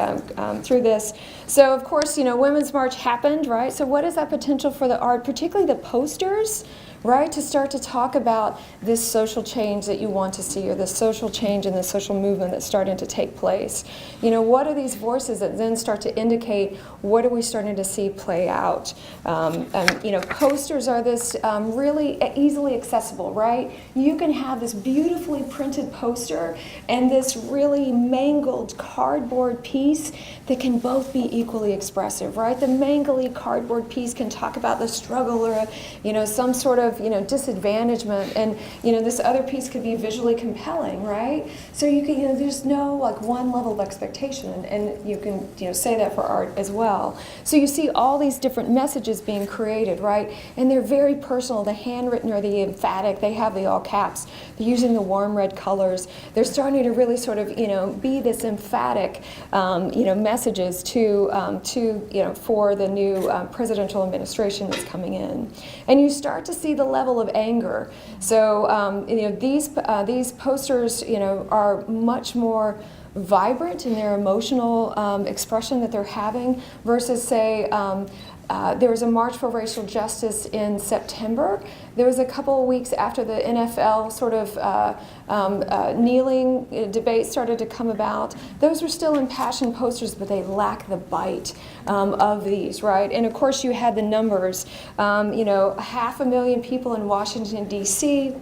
through this. So of course, Women's March happened, right? So what is that potential for the art, particularly the posters, right? To start to talk about this social change that you want to see, or the social change and the social movement that's starting to take place. What are these voices that then start to indicate what are we starting to see play out? Posters are this really easily accessible, right? You can have this beautifully printed poster and this really mangled cardboard piece that can both be equally expressive, right? The mangly cardboard piece can talk about the struggle or, some sort of, disadvantagement, and, this other piece could be visually compelling, right? So you can, there's no like one level of expectation, and you can, say that for art as well. So you see all these different messages being created, right? And they're very personal. The handwritten or the emphatic, they have the all caps. They're using the warm red colors. They're starting to really sort of, be this emphatic, messages to for the new presidential administration that's coming in. And you start to see the level of anger. So, these posters, are much more vibrant in their emotional expression that they're having versus, say, there was a March for Racial Justice in September. There was a couple of weeks after the NFL sort of kneeling debate started to come about. Those were still impassioned posters, but they lack the bite of these, right? And of course you had the numbers, 500,000 people in Washington, D.C.,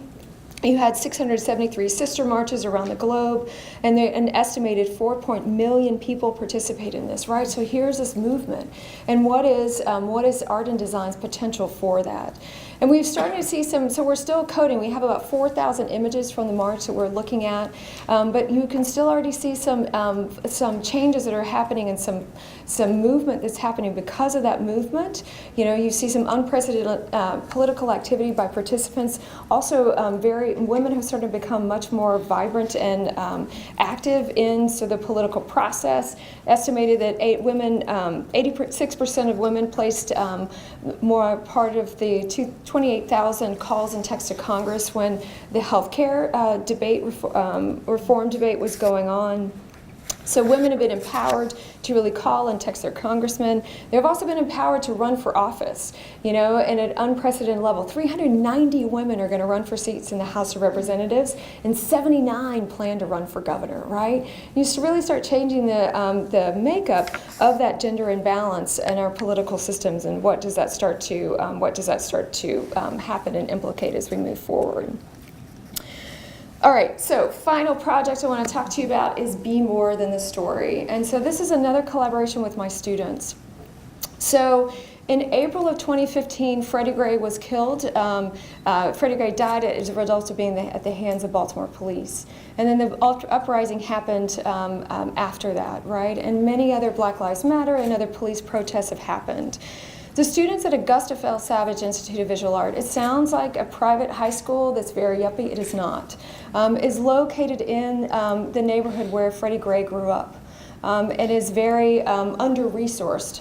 you had 673 sister marches around the globe, and an estimated 4 million people participate in this, right? So here's this movement. And what is art and design's potential for that? And we've started to see some, so we're still coding. We have about 4,000 images from the march that we're looking at, but you can still already see some changes that are happening and some movement that's happening because of that movement. You see some unprecedented political activity by participants. Also, women have started to become much more vibrant and active in the political process. Estimated that 86% of women placed more part of the 28,000 calls and texts to Congress when the healthcare reform debate was going on. So women have been empowered to really call and text their congressmen. They've also been empowered to run for office, at an unprecedented level. 390 women are going to run for seats in the House of Representatives, and 79 plan to run for governor, right? You really start changing the makeup of that gender imbalance in our political systems, and what does that start to happen and implicate as we move forward? All right, so final project I want to talk to you about is Be More Than the Story. And so this is another collaboration with my students. So in April of 2015, Freddie Gray was killed. Freddie Gray died as a result of being at the hands of Baltimore police. And then the uprising happened after that, right? And many other Black Lives Matter and other police protests have happened. The students at Augusta Fell Savage Institute of Visual Art, it sounds like a private high school that's very yuppie. It is not. Is located in the neighborhood where Freddie Gray grew up. It is very under-resourced,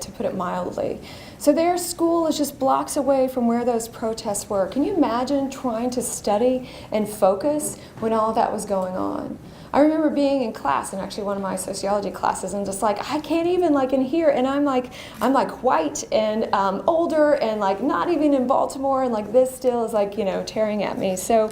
to put it mildly. So their school is just blocks away from where those protests were. Can you imagine trying to study and focus when all that was going on? I remember being in class, in actually one of my sociology classes, and just like, I can't even in here, and I'm like white and older and not even in Baltimore, and this still is tearing at me. So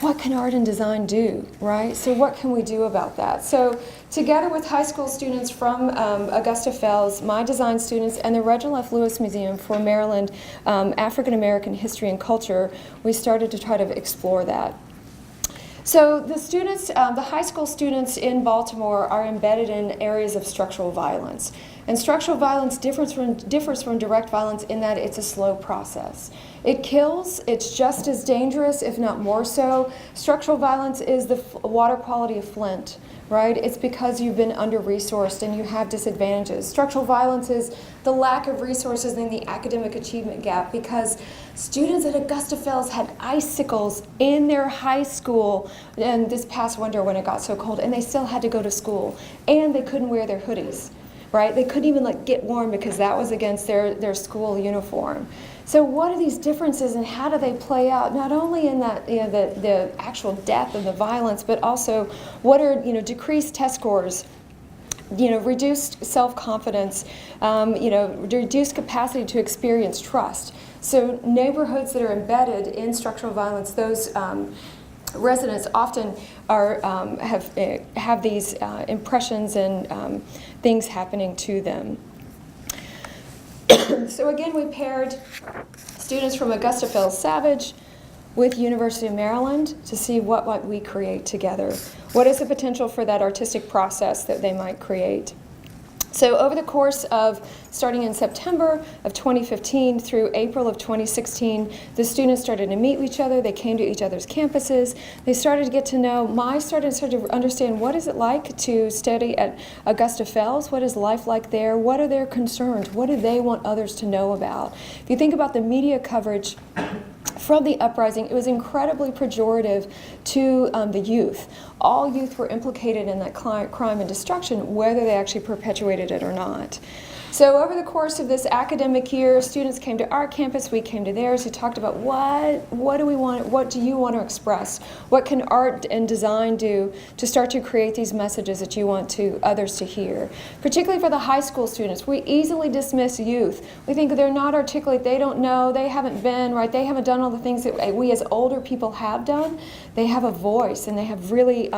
what can art and design do, right? So what can we do about that? So together with high school students from Augusta Fells, my design students, and the Reginald F. Lewis Museum for Maryland African American History and Culture, we started to try to explore that. So the students, the high school students in Baltimore are embedded in areas of structural violence. And structural violence differs from direct violence in that it's a slow process. It kills, it's just as dangerous, if not more so. Structural violence is the water quality of Flint, right? It's because you've been under-resourced and you have disadvantages. Structural violence is the lack of resources and the academic achievement gap, because students at Augusta Fells had icicles in their high school and this past winter when it got so cold, and they still had to go to school, and they couldn't wear their hoodies, right? They couldn't even get warm because that was against their school uniform. So what are these differences, and how do they play out, not only in that the actual death and the violence, but also what are decreased test scores, reduced self-confidence, reduced capacity to experience trust. So neighborhoods that are embedded in structural violence, those residents often are have these impressions and things happening to them. So again, we paired students from Augusta Fells Savage with University of Maryland to see what might we create together. What is the potential for that artistic process that they might create? So over the course of starting in September of 2015 through April of 2016, the students started to meet with each other. They came to each other's campuses. They started to get to know. Started to understand, what is it like to study at Augusta Fells? What is life like there? What are their concerns? What do they want others to know about? If you think about the media coverage from the uprising, it was incredibly pejorative to the youth. All youth were implicated in that crime and destruction, whether they actually perpetuated it or not. So over the course of this academic year, students came to our campus, we came to theirs. We talked about what do we want, what do you want to express? What can art and design do to start to create these messages that you want others to hear? Particularly for the high school students, we easily dismiss youth. We think they're not articulate, they don't know, they haven't been, right? They haven't done all the things that we as older people have done. They have a voice, and they have really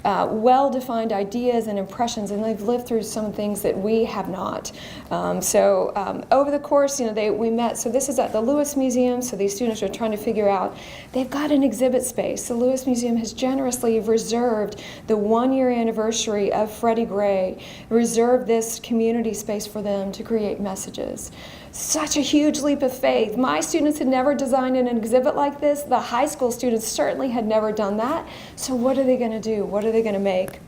well-defined ideas and impressions, and they've lived through some things that we have not. Over the course, we met. So this is at the Lewis Museum. So these students are trying to figure out, they've got an exhibit space. The Lewis Museum has generously reserved the 1-year anniversary of Freddie Gray, reserved this community space for them to create messages. Such a huge leap of faith. My students had never designed an exhibit like this. The high school students certainly had never done that. So what are they going to do? What are they going to make?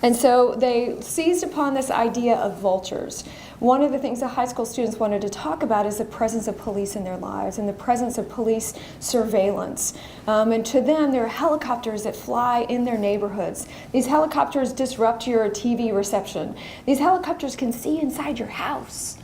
And so they seized upon this idea of vultures. One of the things the high school students wanted to talk about is the presence of police in their lives and the presence of police surveillance. And to them, there are helicopters that fly in their neighborhoods. These helicopters disrupt your TV reception. These helicopters can see inside your house.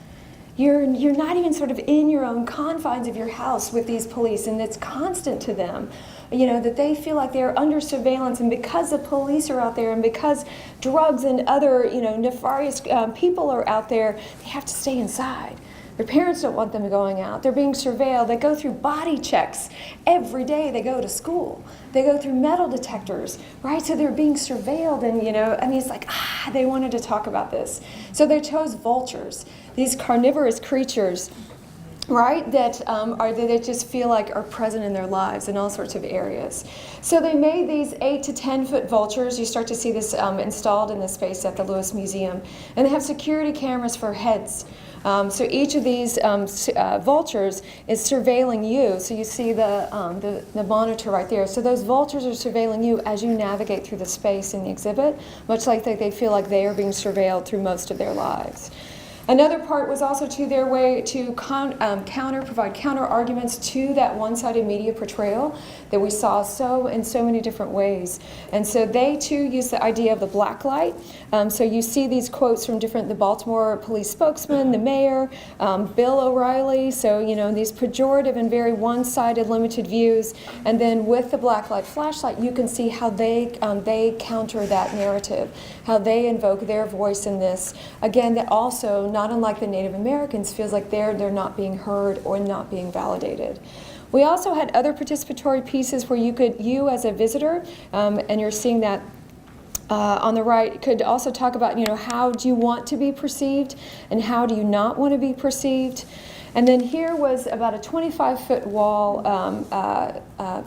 You're not even sort of in your own confines of your house with these police, and it's constant to them. that they feel like they're under surveillance, and because the police are out there, and because drugs and other, nefarious people are out there, they have to stay inside. Their parents don't want them going out. They're being surveilled. They go through body checks every day they go to school. They go through metal detectors, right? So they're being surveilled, and it's like, they wanted to talk about this. So they chose vultures, these carnivorous creatures, right, that they just feel like are present in their lives in all sorts of areas. So they made these 8 to 10 foot vultures. You start to see this installed in the space at the Lewis Museum, and they have security cameras for heads. So each of these vultures is surveilling you. So you see the monitor right there. So those vultures are surveilling you as you navigate through the space in the exhibit, much like they feel like they are being surveilled through most of their lives. Another part was also to their way to provide counter arguments to that one-sided media portrayal that we saw in so many different ways. And so they too use the idea of the black light. So you see these quotes from the Baltimore police spokesman, the mayor, Bill O'Reilly. So these pejorative and very one-sided, limited views. And then with the black light flashlight, you can see how they counter that narrative, how they invoke their voice in this. Again, that also, not unlike the Native Americans, feels like they're not being heard or not being validated. We also had other participatory pieces where you as a visitor, and you're seeing that on the right, could also talk about, how do you want to be perceived and how do you not want to be perceived. And then here was about a 25-foot wall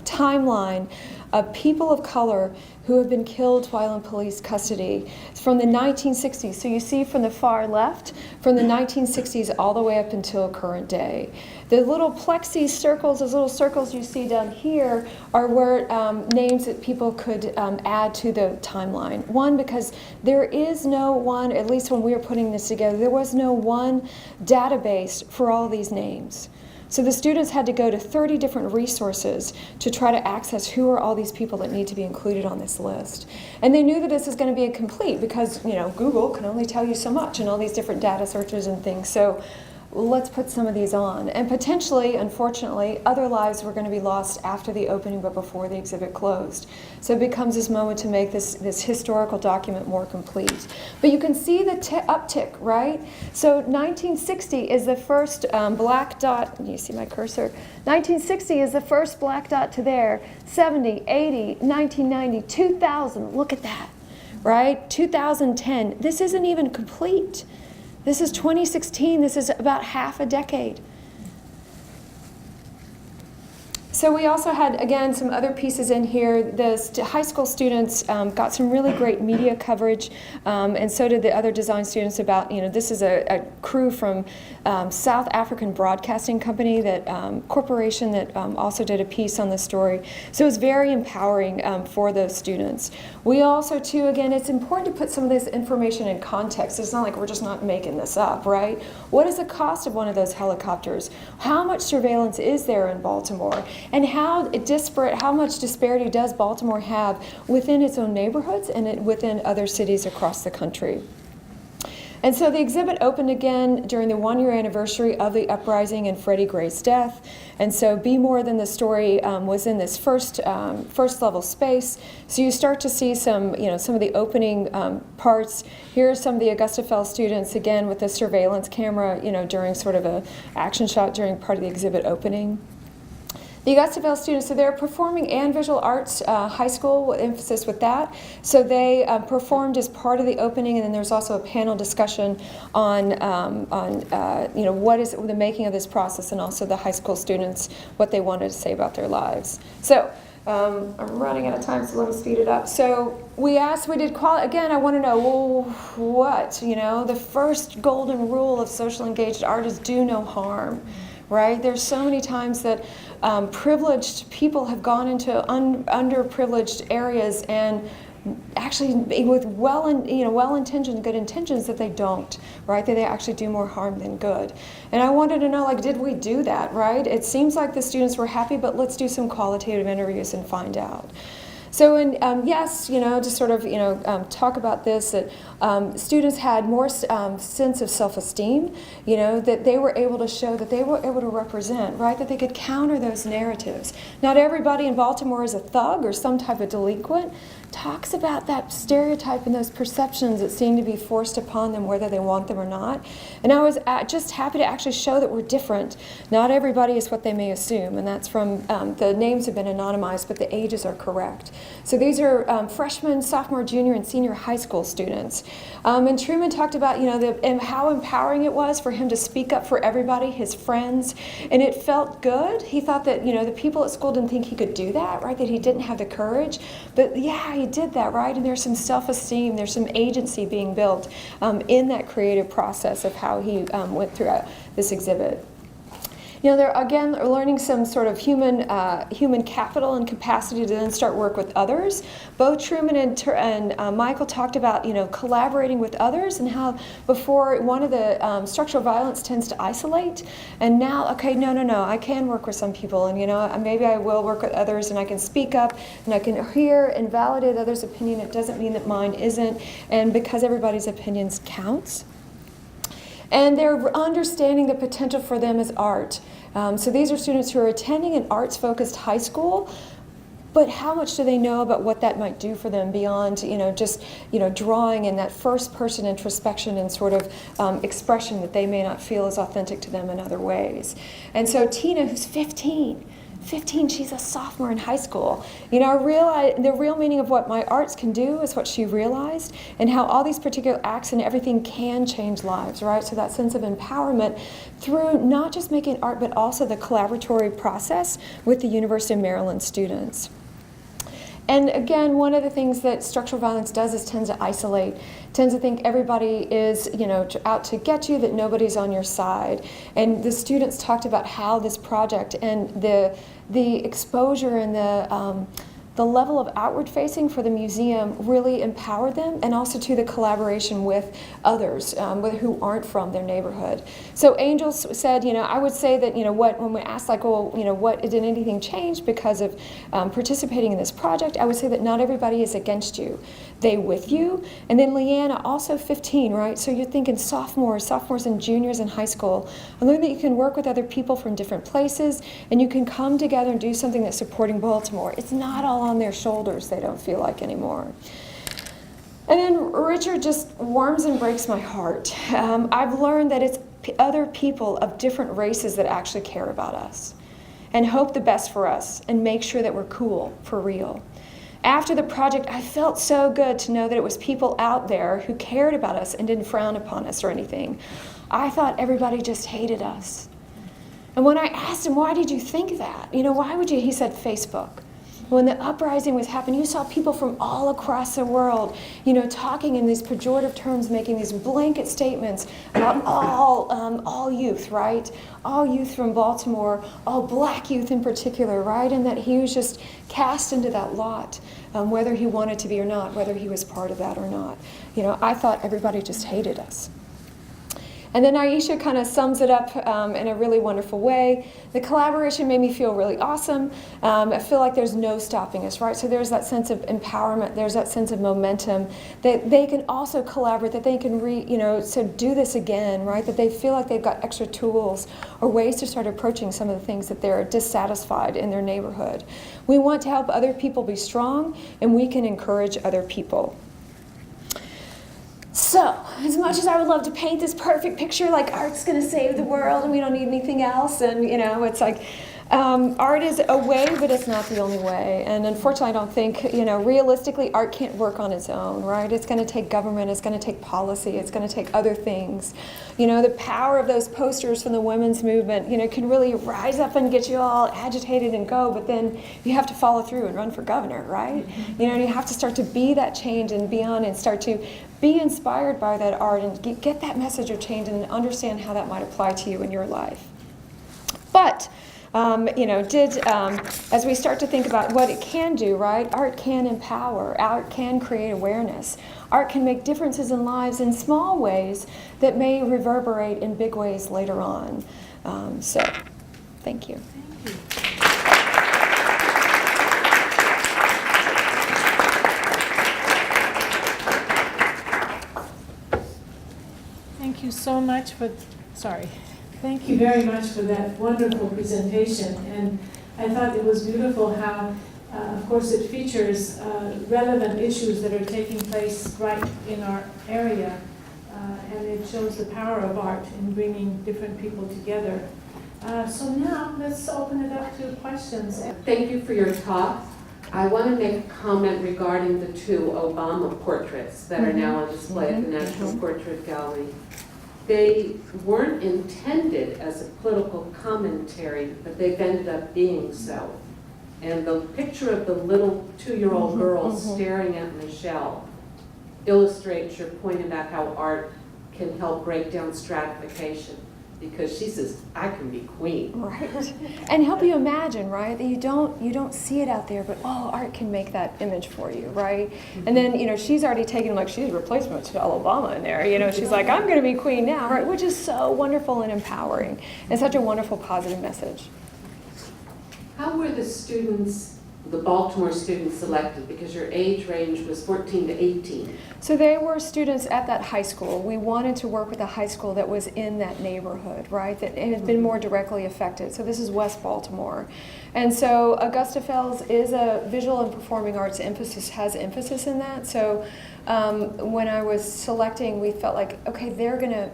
timeline of people of color who have been killed while in police custody. It's from the 1960s. So you see from the far left, from the 1960s all the way up until current day. The little Plexi circles, those little circles you see down here, are where names that people could add to the timeline. One, because there is no one, at least when we were putting this together, there was no one database for all these names. So the students had to go to 30 different resources to try to access who are all these people that need to be included on this list. And they knew that this is going to be incomplete because, Google can only tell you so much and all these different data searches and things. So let's put some of these on. And potentially, unfortunately, other lives were going to be lost after the opening but before the exhibit closed. So it becomes this moment to make this historical document more complete. But you can see the uptick, right? So 1960 is the first black dot. You see my cursor? 1960 is the first black dot to there. 70, 80, 1990, 2000. Look at that, right? 2010. This isn't even complete. This is 2016. This is about half a decade. So we also had, again, some other pieces in here. The high school students got some really great media coverage, and so did the other design students about, this is a crew from South African Broadcasting Company, that corporation that also did a piece on the story. So it was very empowering for those students. We also, too, again, it's important to put some of this information in context. It's not like we're just not making this up, right? What is the cost of one of those helicopters? How much surveillance is there in Baltimore? And how much disparity does Baltimore have within its own neighborhoods and within other cities across the country? And so the exhibit opened again during the 1-year anniversary of the uprising and Freddie Gray's death. And so Be More Than the Story was in this first level space. So you start to see some of the opening parts. Here are some of the Augusta Fell students, again, with the surveillance camera, during sort of a action shot during part of the exhibit opening. The Augusta Vale students, so they're performing and visual arts high school, with emphasis with that. So they performed as part of the opening, and then there's also a panel discussion on what is the making of this process, and also the high school students, what they wanted to say about their lives. So I'm running out of time, so let me speed it up. So again, I want to know, well, what? The first golden rule of social engaged art is do no harm. Right? There's so many times that privileged people have gone into underprivileged areas and actually with well-intentioned, good intentions, that they don't, right? That they actually do more harm than good. And I wanted to know, did we do that, right? It seems like the students were happy, but let's do some qualitative interviews and find out. So, yes, to sort of, talk about this, that students had more sense of self-esteem, that they were able to show that they were able to represent, right, that they could counter those narratives. Not everybody in Baltimore is a thug or some type of delinquent. Talks about that stereotype and those perceptions that seem to be forced upon them whether they want them or not. And I was just happy to actually show that we're different. Not everybody is what they may assume, and that's from, the names have been anonymized, but the ages are correct. So these are freshmen, sophomore, junior, and senior high school students. And Truman talked about, and how empowering it was for him to speak up for everybody, his friends, and it felt good. He thought that, the people at school didn't think he could do that, right, that he didn't have the courage. But yeah, he did that, right? And there's some self-esteem, there's some agency being built in that creative process of how he went throughout this exhibit. They're again learning some sort of human capital and capacity to then start work with others. Both Truman and Michael talked about collaborating with others, and how before one of the structural violence tends to isolate, and now no, I can work with some people, and maybe I will work with others, and I can speak up, and I can hear and validate others' opinion. It doesn't mean that mine isn't, and because everybody's opinions counts. And they're understanding the potential for them as art. So these are students who are attending an arts-focused high school, but how much do they know about what that might do for them beyond, just, drawing in that first-person introspection and sort of expression that they may not feel is authentic to them in other ways. And so Tina, who's 15, she's a sophomore in high school. I realized the real meaning of what my arts can do is what she realized, and how all these particular acts and everything can change lives, right? So that sense of empowerment through not just making art, but also the collaboratory process with the University of Maryland students. And again, one of the things that structural violence does is tends to isolate, tends to think everybody is, out to get you, that nobody's on your side. And the students talked about how this project and the exposure and the level of outward facing for the museum really empowered them, and also to the collaboration with others who aren't from their neighborhood. So Angel said, I would say that, when we asked what, did anything change because of participating in this project, I would say that not everybody is against you. They with you. And then Leanna, also 15, right? So you're thinking sophomores and juniors in high school. I learned that you can work with other people from different places, and you can come together and do something that's supporting Baltimore. It's not all on their shoulders, they don't feel like anymore. And then Richard just warms and breaks my heart. I've learned that it's other people of different races that actually care about us and hope the best for us and make sure that we're cool for real. After the project, I felt so good to know that it was people out there who cared about us and didn't frown upon us or anything. I thought everybody just hated us. And when I asked him, why did you think that? Why would you? He said, Facebook. When the uprising was happening, you saw people from all across the world, talking in these pejorative terms, making these blanket statements about all youth, right? All youth from Baltimore, all black youth in particular, right? And that he was just cast into that lot, whether he wanted to be or not, whether he was part of that or not. I thought everybody just hated us. And then Aisha kind of sums it up in a really wonderful way. The collaboration made me feel really awesome. I feel like there's no stopping us, right? So there's that sense of empowerment, there's that sense of momentum, that they can also collaborate, that they can do this again, right? That they feel like they've got extra tools or ways to start approaching some of the things that they're dissatisfied in their neighborhood. We want to help other people be strong, and we can encourage other people. So, as much as I would love to paint this perfect picture, like art's going to save the world and we don't need anything else, and it's like art is a way, but it's not the only way. And unfortunately, I don't think, realistically, art can't work on its own, right? It's going to take government, it's going to take policy, it's going to take other things. The power of those posters from the women's movement, can really rise up and get you all agitated and go, but then you have to follow through and run for governor, right? And you have to start to be that change and beyond, and start to be inspired by that art and get that message of change and understand how that might apply to you in your life. But as we start to think about what it can do, right? Art can empower, art can create awareness. Art can make differences in lives in small ways that may reverberate in big ways later on. So, thank you. Thank you. you so much for, sorry. Thank you very much for that wonderful presentation. And I thought it was beautiful how, of course, it features relevant issues that are taking place right in our area. And it shows the power of art in bringing different people together. So now, let's open it up to questions. Thank you for your talk. I want to make a comment regarding the two Obama portraits that are now on display at the National Portrait Gallery. They weren't intended as a political commentary, but they've ended up being so. And the picture of the little 2-year-old girl staring at Michelle illustrates your point about how art can help break down stratification, because she says, I can be queen. Right. And help you imagine, right, that you don't see it out there, but oh, art can make that image for you, right? And then, you know, she's already taken, like, she's replaced Michelle Obama in there, you know, she's like, I'm going to be queen now, right? Which is so wonderful and empowering, and such a wonderful positive message. How were the students, the Baltimore students, selected? Because your age range was 14 to 18. So they were students at that high school. We wanted to work with a high school that was in that neighborhood, right? That it had been more directly affected. So this is West Baltimore. And so Augusta Fells is a visual and performing arts emphasis, has emphasis in that. So when I was selecting, we felt like, okay, they're gonna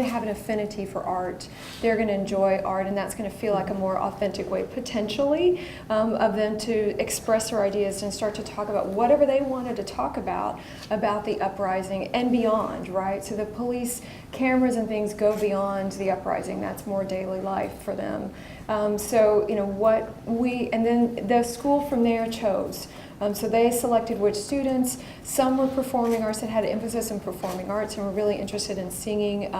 have an affinity for art. They're going to enjoy art, and that's going to feel like a more authentic way, potentially, of them to express their ideas and start to talk about whatever they wanted to talk about the uprising and beyond, right? So the police cameras and things go beyond the uprising. That's more daily life for them. So, you know, and then the school from there chose. So they selected which students. Some were performing arts that had emphasis in performing arts and were really interested in singing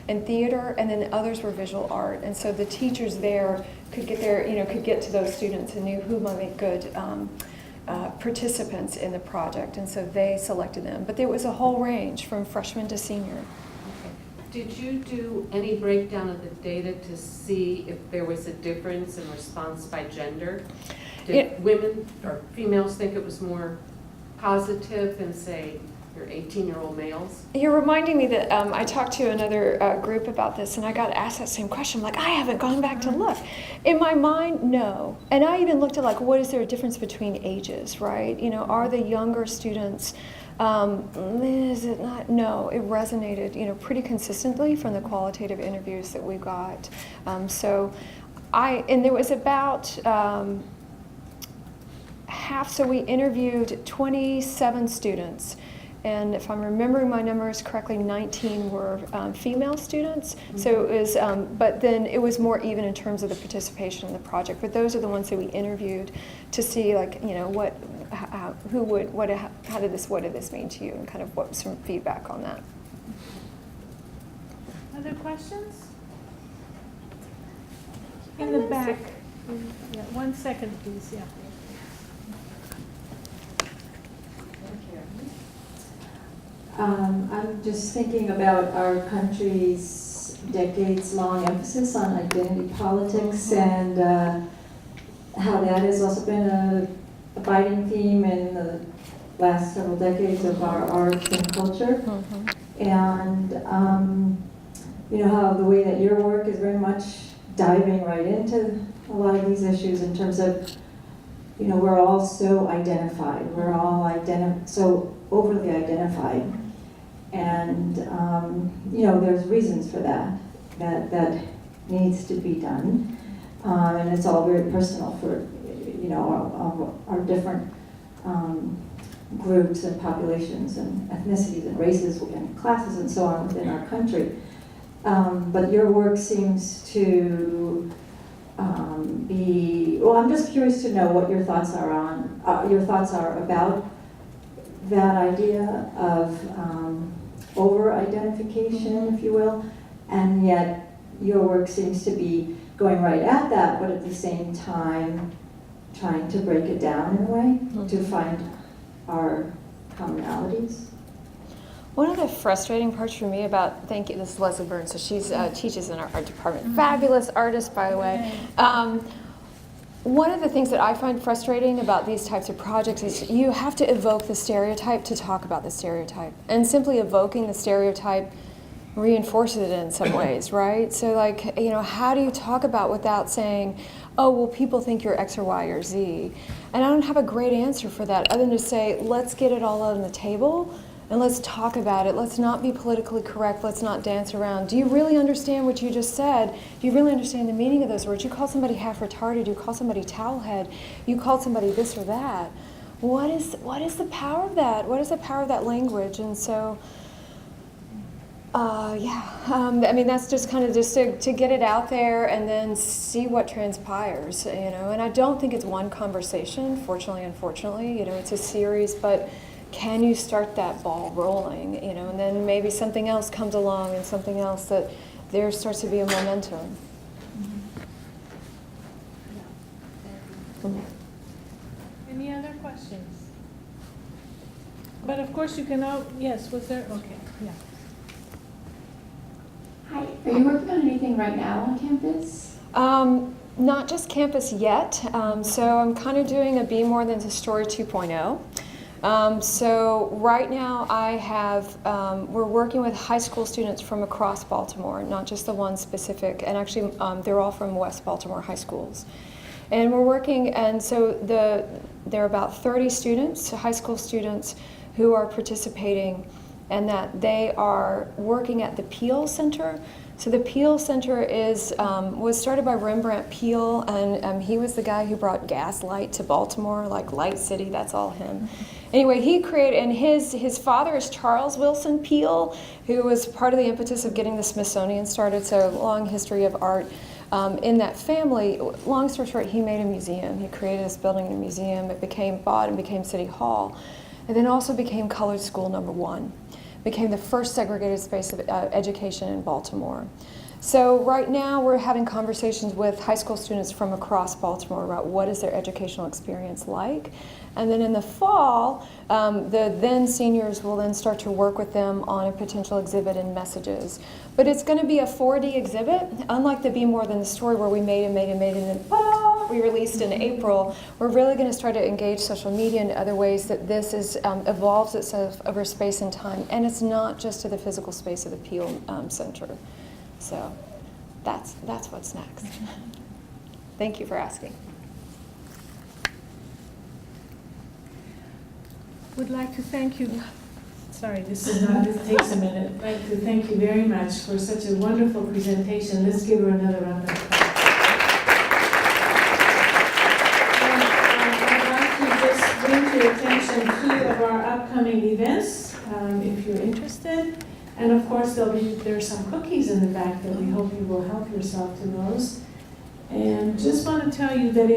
and theater, and then others were visual art. And so the teachers there could get to those students and knew who might make good participants in the project, and so they selected them. But there was a whole range from freshman to senior. Did you do any breakdown of the data to see if there was a difference in response by gender? Did women or females think it was more positive than, say, your 18-year-old males? You're reminding me that I talked to another group about this, and I got asked that same question. I'm like, I haven't gone back to look. In my mind, no. And I even looked at, like, what is there a difference between ages, right? You know, are the younger students, is it not? No, it resonated, you know, pretty consistently from the qualitative interviews that we got. And there was about half, so we interviewed 27 students. And if I'm remembering my numbers correctly, 19 were female students. So it was, but then it was more even in terms of the participation in the project. But those are the ones that we interviewed to see, like, you know, what did this mean to you, and kind of what some feedback on that. Other questions? In the back. Yeah, 1 second, please. Yeah. I'm just thinking about our country's decades-long emphasis on identity politics and how that has also been a abiding theme in the last several decades of our arts and culture. And you know, how the way that your work is very much diving right into a lot of these issues in terms of, you know, we're all so identified. We're all so overly identified. And, you know, there's reasons for that needs to be done. And it's all very personal for, you know, our different groups and populations and ethnicities and races and classes and so on within our country. But your work seems to well, I'm just curious to know what your thoughts are about that idea of over-identification, if you will, and yet your work seems to be going right at that, but at the same time trying to break it down in a way to find our commonalities. One of the frustrating parts for me about, thank you, this is Leslie Burns, so she's teaches in our art department. Fabulous artist, by the way. One of the things that I find frustrating about these types of projects is you have to evoke the stereotype to talk about the stereotype. And simply evoking the stereotype reinforces it in some ways, right? So like, you know, how do you talk about without saying, oh, well, people think you're X or Y or Z? And I don't have a great answer for that other than to say, let's get it all on the table and let's talk about it. Let's not be politically correct. Let's not dance around. Do you really understand what you just said? Do you really understand the meaning of those words? You call somebody half retarded. You call somebody towelhead. You called somebody this or that. What is the power of that? What is the power of that language? And so, I mean, that's just kind of just to get it out there and then see what transpires, you know. And I don't think it's one conversation, fortunately, unfortunately, you know, it's a series, but can you start that ball rolling, you know, and then maybe something else comes along and something else that there starts to be a momentum. Any other questions? But of course you can, yes, was there, okay, yeah. Hi, are you working on anything right now on campus? Not just campus yet, so I'm kind of doing a Be More Than a Story 2.0. So right now I have, we're working with high school students from across Baltimore, not just the one specific, and actually they're all from West Baltimore high schools. And we're working, and so there are about 30 students, high school students, who are participating, and that they are working at the Peel Center. So the Peel Center was started by Rembrandt Peale, and he was the guy who brought gaslight to Baltimore, like Light City, that's all him. Anyway, he created, and his father is Charles Wilson Peale, who was part of the impetus of getting the Smithsonian started, so long history of art in that family. Long story short, he made a museum. He created this building, a museum. It became bought and became City Hall, and then also became Colored School #1. Became the first segregated space of education in Baltimore. So right now we're having conversations with high school students from across Baltimore about what is their educational experience like. And then in the fall, the then seniors will then start to work with them on a potential exhibit and messages. But it's going to be a 4D exhibit, unlike the Be More Than the Story where we made, and then we released in April. We're really going to start to engage social media in other ways that this evolves itself over space and time. And it's not just to the physical space of the Peel Center. So that's what's next. Thank you for asking. Would like to thank you. Sorry, this takes a minute. I'd like to thank you very much for such a wonderful presentation. Let's give her another round of applause. I'd like to just bring to your attention 2 of our upcoming events, if you're interested. And of course, there's some cookies in the back that we hope you will help yourself to those. And just want to tell you that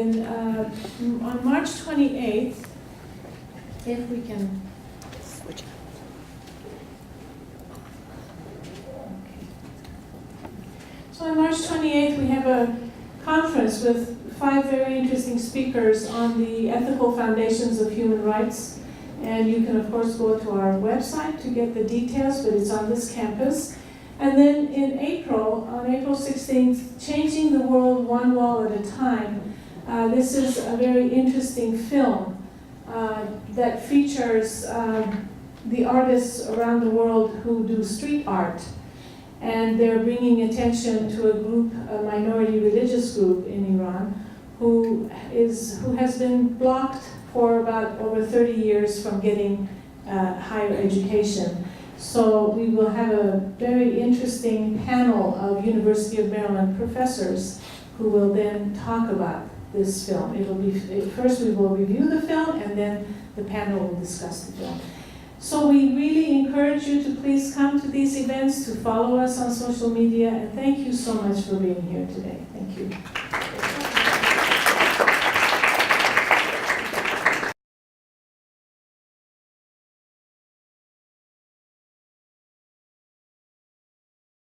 on March 28th, if we can switch. Okay. So on March 28th, we have a conference with 5 very interesting speakers on the ethical foundations of human rights. And you can, of course, go to our website to get the details, but it's on this campus. And then in April, on April 16th, Changing the World One Wall at a Time. This is a very interesting film that features the artists around the world who do street art. And they're bringing attention to a minority religious group in Iran who has been blocked for about over 30 years from getting higher education. So we will have a very interesting panel of University of Maryland professors who will then talk about this film. First we will review the film, and then the panel will discuss the film. So we really encourage you to please come to these events, to follow us on social media, and thank you so much for being here today. Thank you.